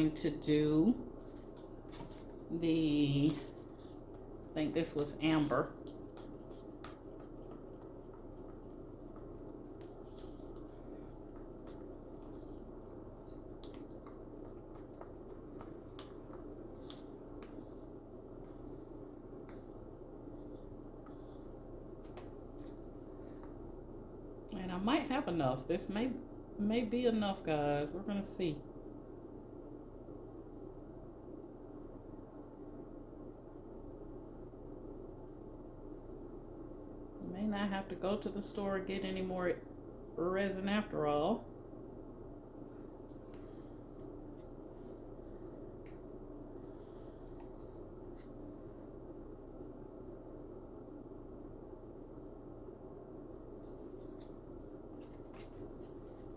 going to do the, I think this was amber. And I might have enough. This may be enough, guys. We're gonna see. May not have to go to the store and get any more resin after all.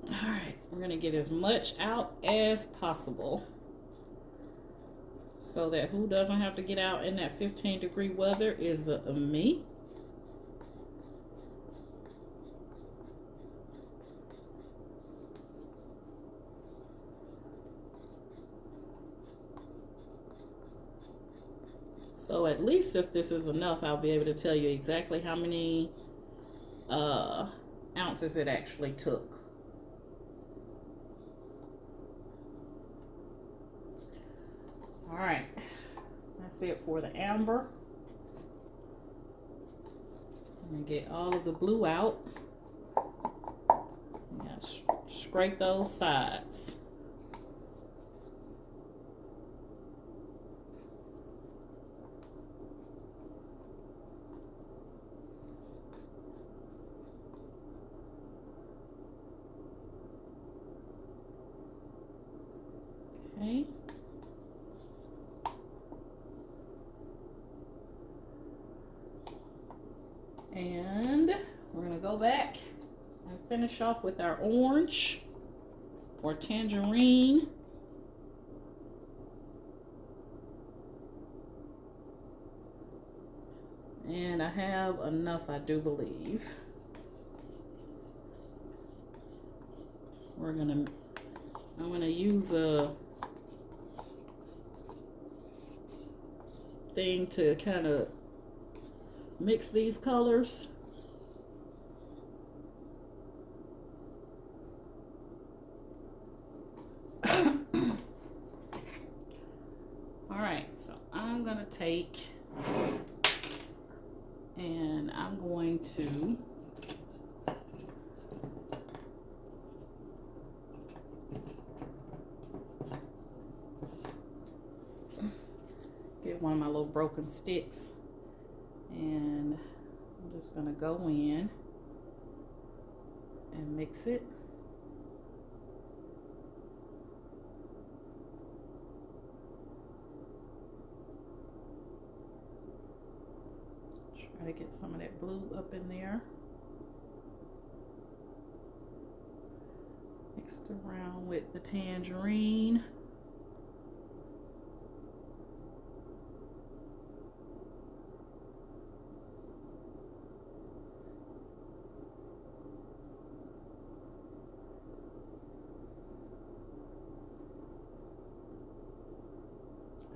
All right, we're gonna get as much out as possible so that who doesn't have to get out in that 15-degree weather is me. So at least if this is enough, I'll be able to tell you exactly how many ounces it actually took. All right, that's it for the amber. I'm gonna get all of the blue out. Scrape those sides. Okay. And we're gonna go back and finish off with our orange or tangerine. And I have enough, I do believe. I'm gonna use a thing to kind of mix these colors. All right, so I'm gonna take and I'm going to get one of my little broken sticks, and I'm just gonna go in and mix it. Try to get some of that blue up in there. Mixed around with the tangerine.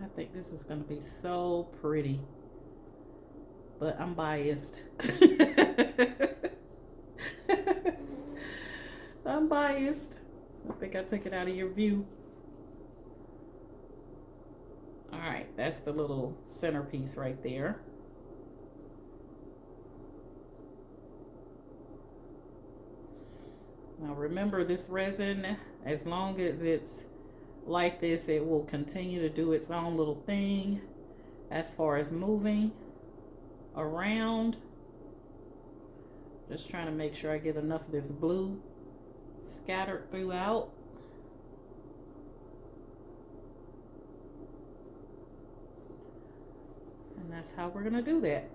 I think this is going to be so pretty, but I'm biased. I'm biased. I think I took it out of your view. All right, that's the little centerpiece right there. Now remember, this resin, as long as it's like this, it will continue to do its own little thing as far as moving around. Just trying to make sure I get enough of this blue scattered throughout. And that's how we're gonna do that.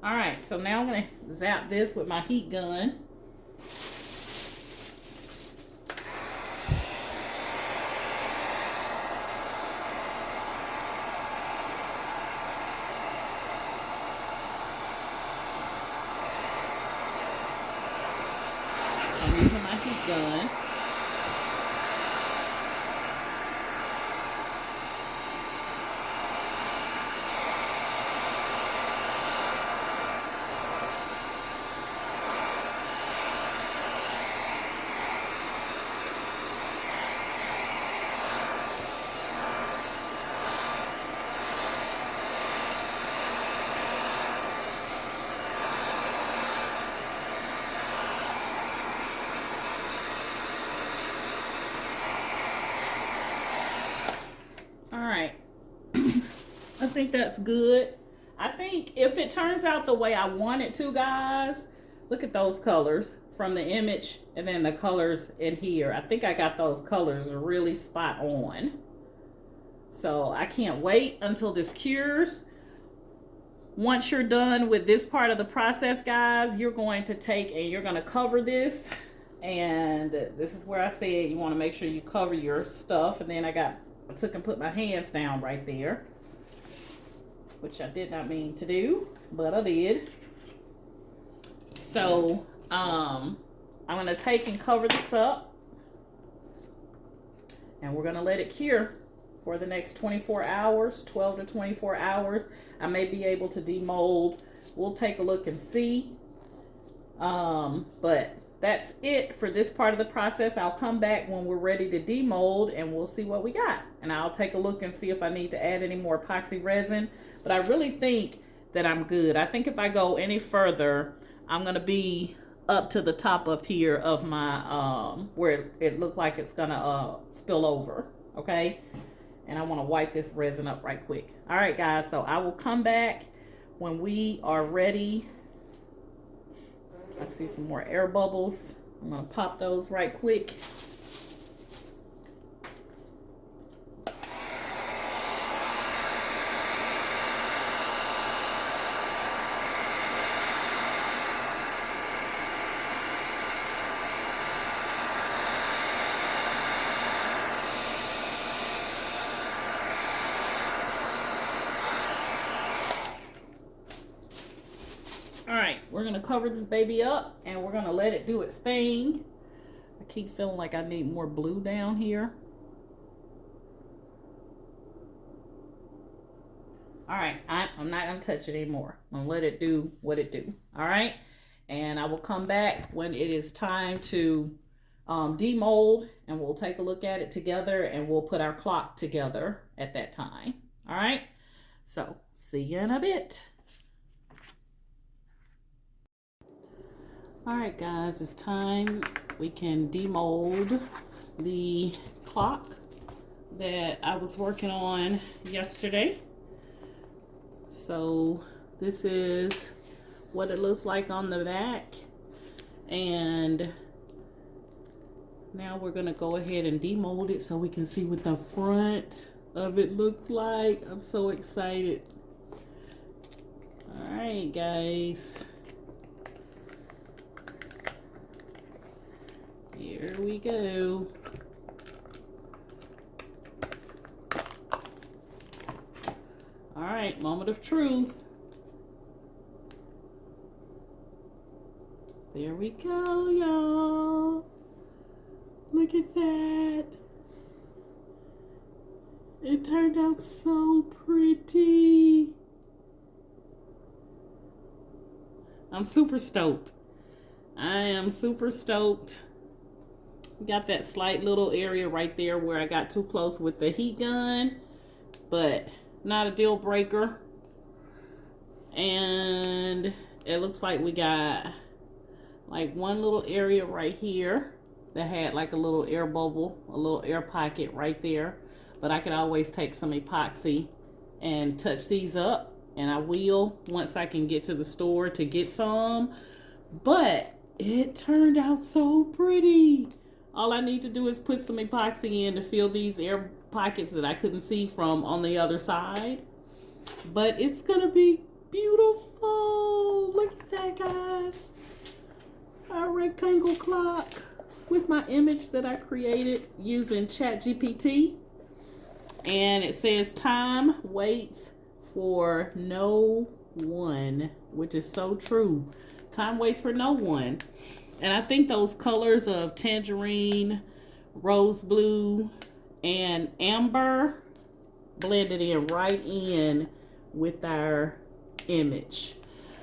All right, so now I'm gonna zap this with my heat gun. think that's good. I think if it turns out the way I want it to, guys, look at those colors from the image and then the colors in here. I think I got those colors really spot on. So I can't wait until this cures. Once you're done with this part of the process, guys, you're going to take and you're going to cover this. And this is where I said you want to make sure you cover your stuff. And then I took and put my hands down right there, which I did not mean to do, but I did. So I'm going to take and cover this up, and we're going to let it cure for the next 24 hours, 12 to 24 hours. I may be able to demold. We'll take a look and see. But that's it for this part of the process. I'll come back when we're ready to demold and we'll see what we got. And I'll take a look and see if I need to add any more epoxy resin. But I really think that I'm good. I think if I go any further, I'm going to be up to the top up here of my, where it looked like it's going to spill over. Okay. And I want to wipe this resin up right quick. All right, guys. So I will come back when we are ready. I see some more air bubbles. I'm going to pop those right quick. All right, we're gonna cover this baby up and we're gonna let it do its thing. I keep feeling like I need more blue down here. All right, I'm not gonna touch it anymore. I'm gonna let it do what it do. All right, and I will come back when it is time to demold, and we'll take a look at it together and we'll put our clock together at that time. All right, so see you in a bit. All right, guys, it's time. We can demold the clock that I was working on yesterday. So this is what it looks like on the back. And now we're gonna go ahead and demold it so we can see what the front of it looks like. I'm so excited. All right, guys. Here we go. All right, moment of truth. There we go, y'all. Look at that. It turned out so pretty. I'm super stoked. I am super stoked. Got that slight little area right there where I got too close with the heat gun, but not a deal breaker. And it looks like we got like one little area right here that had like a little air bubble, a little air pocket right there. But I could always take some epoxy and touch these up, and I will once I can get to the store to get some. But it turned out so pretty. All I need to do is put some epoxy in to fill these air pockets that I couldn't see from on the other side. But it's gonna be beautiful. Look at that, guys. A rectangle clock with my image that I created using ChatGPT. And it says time waits for no one, which is so true. Time waits for no one. And I think those colors of tangerine, rose blue, and amber blended in right in with our image.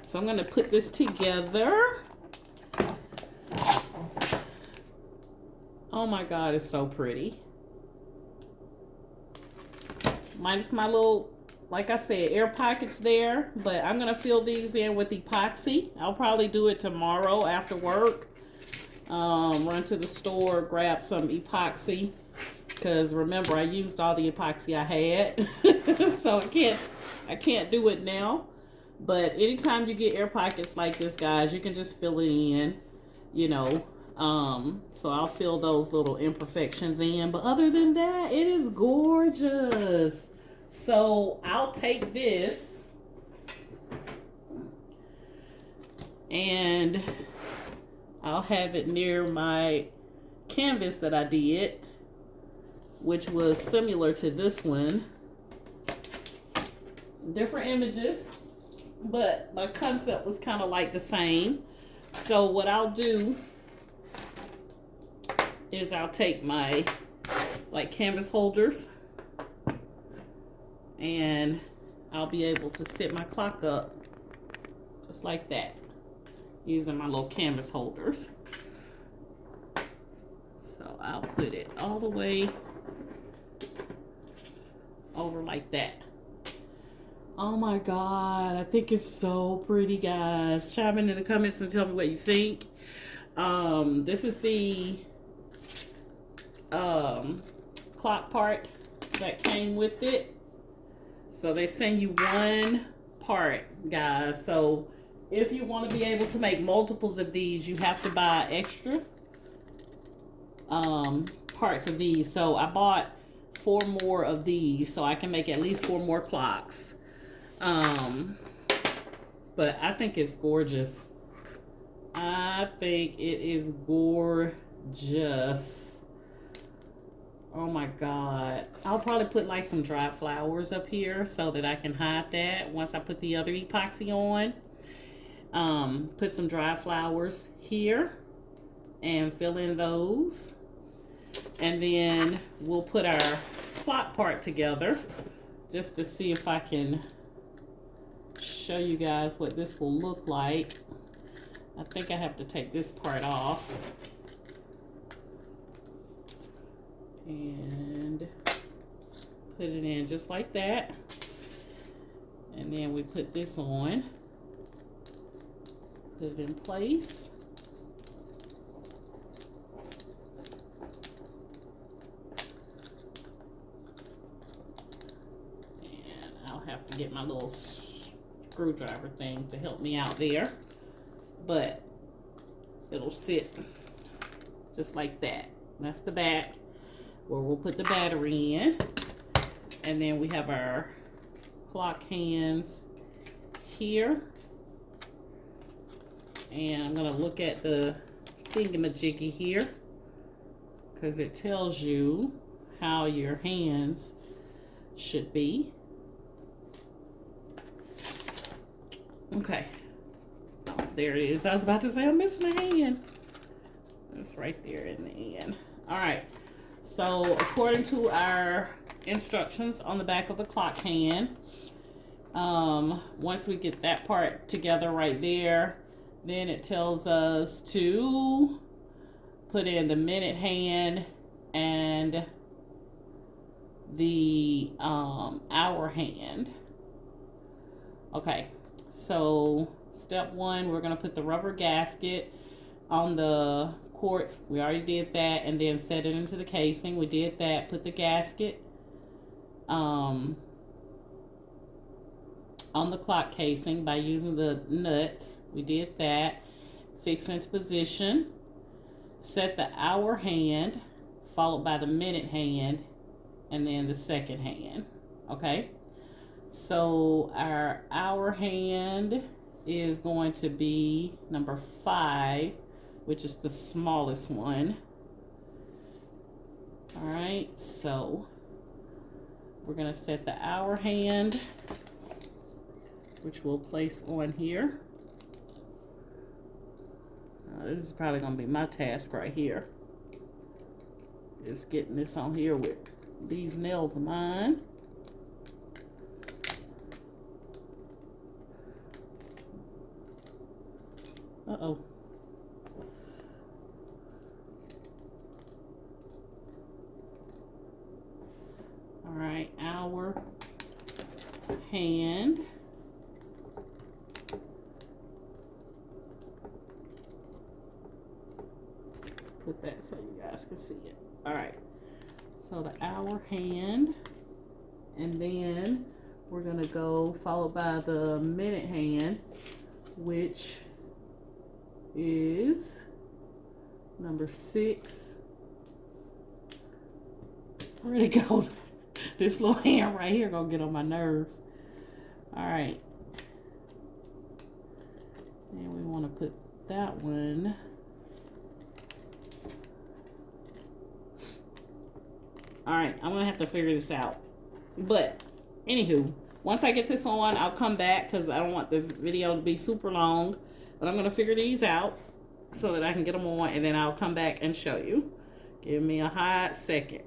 So I'm going to put this together. Oh my God, it's so pretty. Minus my little, like I said, air pockets there, but I'm gonna fill these in with epoxy. I'll probably do it tomorrow after work. Run to the store, grab some epoxy, because remember I used all the epoxy I had. So I can't do it now, but anytime you get air pockets like this, guys, you can just fill it in, you know. So I'll fill those little imperfections in. But other than that, it is gorgeous. So I'll take this and I'll have it near my canvas that I did, which was similar to this one. Different images, but my concept was kind of like the same. So what I'll do is I'll take my like canvas holders and I'll be able to sit my clock up just like that using my little canvas holders. So I'll put it all the way over like that. Oh my God, I think it's so pretty, guys. Chime in the comments and tell me what you think. This is the clock part that came with it. So they send you one part, guys. So if you want to be able to make multiples of these, you have to buy extra parts of these. So I bought 4 more of these so I can make at least 4 more clocks. But I think it's gorgeous. I think it is gorgeous. Oh my God. I'll probably put like some dry flowers up here so that I can hide that once I put the other epoxy on. Put some dry flowers here and fill in those. And then we'll put our clock part together just to see if I can show you guys what this will look like. I think I have to take this part off and put it in just like that. And then we put this on, put it in place. And I'll have to get my little screwdriver thing to help me out there, but it'll sit just like that. That's the back where we'll put the battery in, and then we have our clock hands here. And I'm gonna look at the thingamajiggy here because it tells you how your hands should be. Okay. Oh, there it is. I was about to say I'm missing a hand. It's right there in the end. All right. So according to our instructions on the back of the clock hand, once we get that part together right there, then it tells us to put in the minute hand and the hour hand. Okay. So step 1, we're going to put the rubber gasket on the quartz. We already did that, and then set it into the casing. We did that. Put the gasket on the clock casing by using the nuts. We did that. Fix into position. Set the hour hand, followed by the minute hand, and then the second hand. Okay? So our hour hand is going to be number 5, which is the smallest one. All right, so we're going to set the hour hand, which we'll place on here. This is probably going to be my task right here. Just getting this on here with these nails of mine. Uh-oh. All right, hour hand. Put that so you guys can see it. All right, so the hour hand, and then we're gonna go followed by the minute hand, which is number 6. Where'd it go? This little hand right here gonna get on my nerves. All right, and we want to put that one. All right, I'm gonna have to figure this out. But anywho, once I get this on, I'll come back because I don't want the video to be super long. But I'm gonna figure these out so that I can get them on, and then I'll come back and show you. Give me a hot second.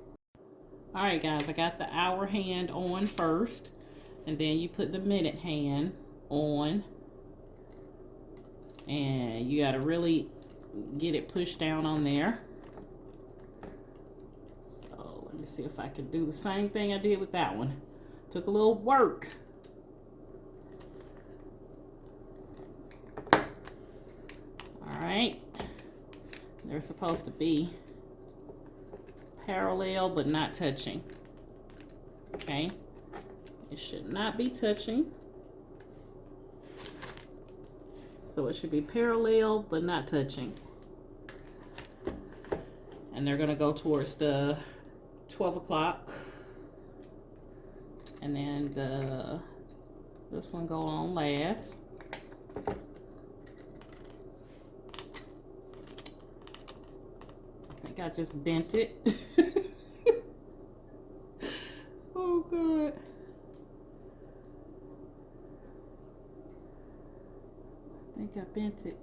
All right, guys, I got the hour hand on first, and then you put the minute hand on, and you got to really get it pushed down on there. So let me see if I can do the same thing I did with that one. Took a little work. All right, they're supposed to be parallel but not touching. Okay, it should not be touching, so it should be parallel but not touching, and they're gonna go towards the 12 o'clock, and then this one go on last. I think I just bent it. Oh God. I think I bent it.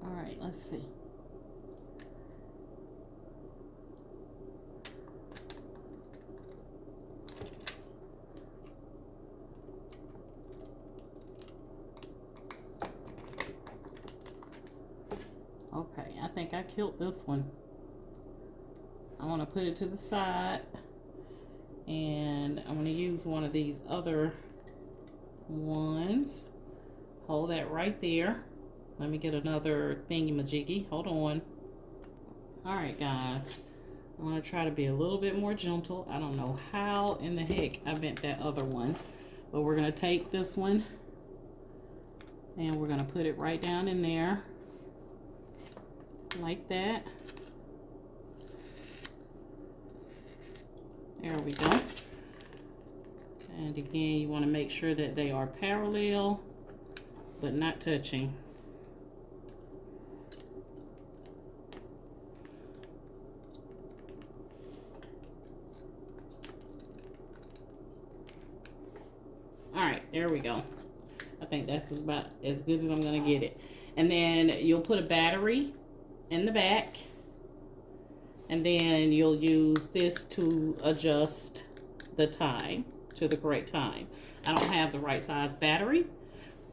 All right, let's see. Okay, I think I killed this one. I want to put it to the side, and I'm going to use one of these other ones. Hold that right there. Let me get another thingy-majiggy. Hold on. All right, guys. I want to try to be a little bit more gentle. I don't know how in the heck I bent that other one, but we're going to take this one, and we're going to put it right down in there. Like that. There we go. And again, you want to make sure that they are parallel but not touching. All right, there we go. I think that's about as good as I'm going to get it. And then you'll put a battery in the back, and then you'll use this to adjust the time to the correct time. I don't have the right size battery,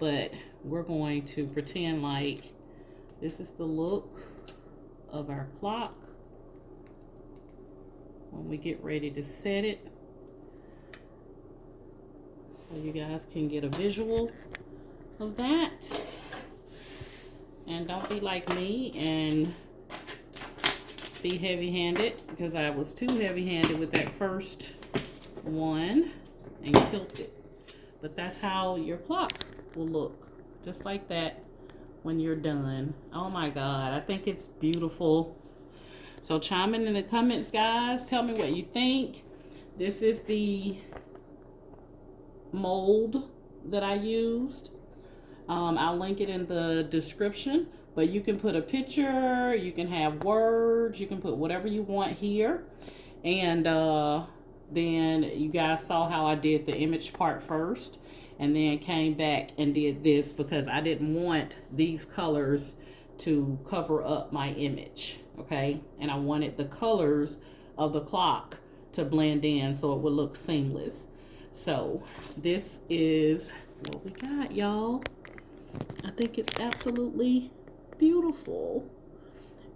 but we're going to pretend like this is the look of our clock when we get ready to set it, so you guys can get a visual of that. And don't be like me and be heavy-handed, because I was too heavy-handed with that first one and killed it. But that's how your clock will look, just like that when you're done. Oh my God, I think it's beautiful. So chime in the comments, guys. Tell me what you think. This is the mold that I used. I'll link it in the description, but you can put a picture, you can have words, you can put whatever you want here. And then you guys saw how I did the image part first, and then came back and did this because I didn't want these colors to cover up my image, okay? And I wanted the colors of the clock to blend in so it would look seamless. So this is what we got, y'all. I think it's absolutely beautiful.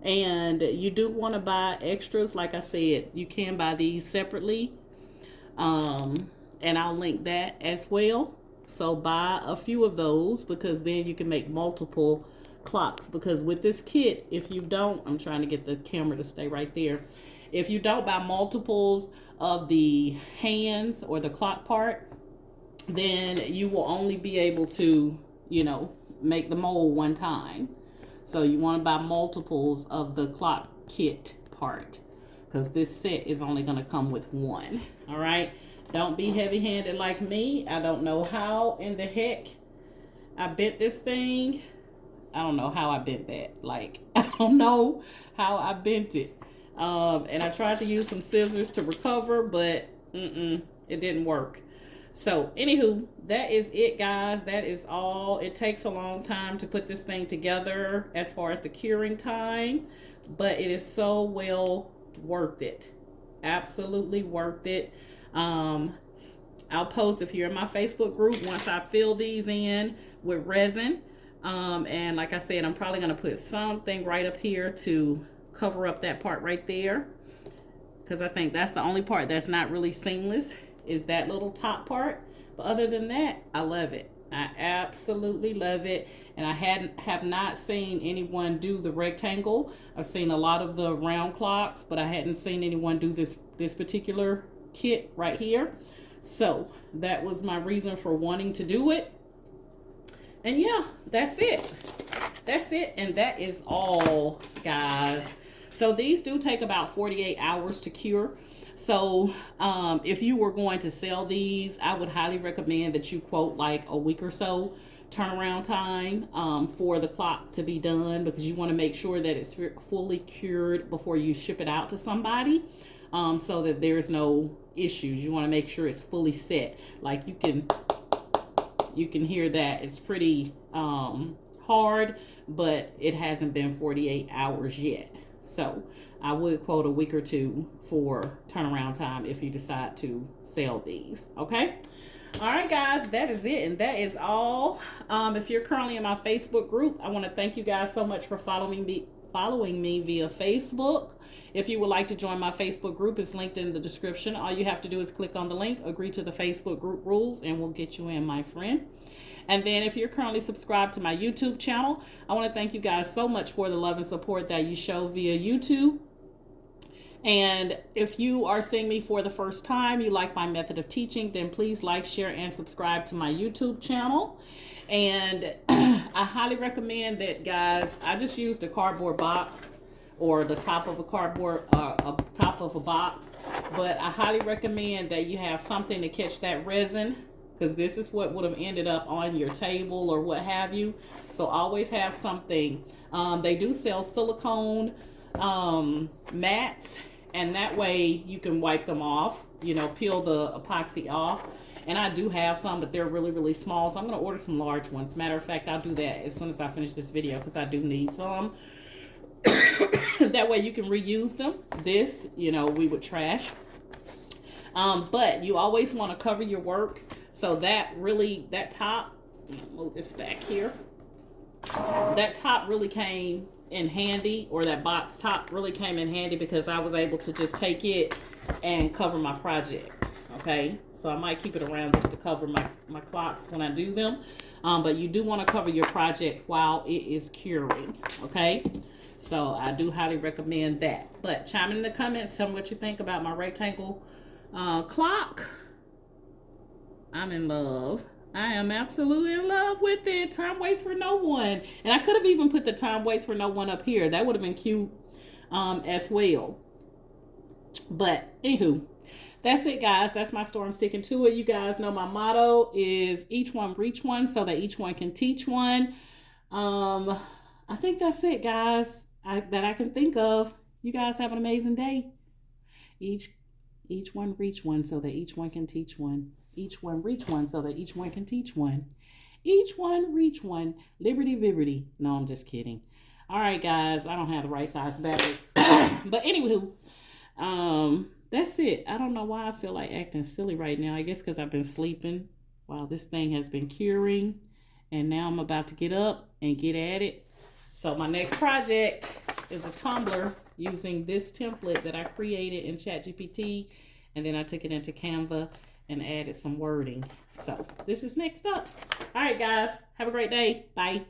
And you do want to buy extras. Like I said, you can buy these separately. And I'll link that as well. So buy a few of those, because then you can make multiple clocks, because with this kit, if you don't, I'm trying to get the camera to stay right there. If you don't buy multiples of the hands or the clock part, then you will only be able to, you know, make the mold one time. So you want to buy multiples of the clock kit part, because this set is only going to come with one. All right. Don't be heavy-handed like me. I don't know how in the heck I bent this thing. I don't know how I bent that. Like, I don't know how I bent it. And I tried to use some scissors to recover, but it didn't work. So, anywho, that is it, guys. That is all. It takes a long time to put this thing together as far as the curing time, but it is so well worth it. Absolutely worth it. I'll post, if you're in my Facebook group, once I fill these in with resin. And like I said, I'm probably going to put something right up here to cover up that part right there, because I think that's the only part that's not really seamless, is that little top part. But other than that, I love it. I absolutely love it. And I have not seen anyone do the rectangle. I've seen a lot of the round clocks, but I hadn't seen anyone do this particular kit right here. So that was my reason for wanting to do it. And yeah, that's it. That's it. And that is all, guys. So these do take about 48 hours to cure. So if you were going to sell these, I would highly recommend that you quote like a week or so turnaround time for the clock to be done, because you want to make sure that it's fully cured before you ship it out to somebody, so that there's no issues. You want to make sure it's fully set. Like you can hear that it's pretty hard, but it hasn't been 48 hours yet. So I would quote a week or two for turnaround time if you decide to sell these. Okay. All right, guys, that is it. And that is all. If you're currently in my Facebook group, I want to thank you guys so much for following me via Facebook. If you would like to join my Facebook group, it's linked in the description. All you have to do is click on the link, agree to the Facebook group rules, and we'll get you in, my friend. And then if you're currently subscribed to my YouTube channel, I want to thank you guys so much for the love and support that you show via YouTube. And if you are seeing me for the first time, you like my method of teaching, then please like, share, and subscribe to my YouTube channel. And I highly recommend that, guys. I just used a cardboard box, or the top of a top of a box, but I highly recommend that you have something to catch that resin, because this is what would have ended up on your table or what have you. So always have something. They do sell silicone mats, and that way you can wipe them off, you know, peel the epoxy off. And I do have some, but they're really, really small. So I'm going to order some large ones. Matter of fact, I'll do that as soon as I finish this video, because I do need some. That way you can reuse them. This, you know, we would trash. But you always want to cover your work. So that top, move this back here. That top really came in handy, or that box top really came in handy, because I was able to just take it and cover my project. Okay, so I might keep it around just to cover my clocks when I do them. But you do want to cover your project while it is curing. Okay, so I do highly recommend that. But chime in the comments, tell me what you think about my rectangle clock. I'm in love. I am absolutely in love with it. Time waits for no one. And I could have even put the time waits for no one up here. That would have been cute as well. But anywho, that's it, guys. That's my story. I'm sticking to it. You guys know my motto is each one reach one, so that each one can teach one. I think that's it, guys, that I can think of. You guys have an amazing day. Each one reach one, so that each one can teach one. Each one reach one, so that each one can teach one. Each one reach one. Liberty, liberty. No, I'm just kidding. All right, guys. I don't have the right size battery. But anywho, that's it. I don't know why I feel like acting silly right now. I guess because I've been sleeping while this thing has been curing. And now I'm about to get up and get at it. So my next project is a tumbler using this template that I created in ChatGPT. And then I took it into Canva and added some wording. So this is next up. All right, guys. Have a great day. Bye.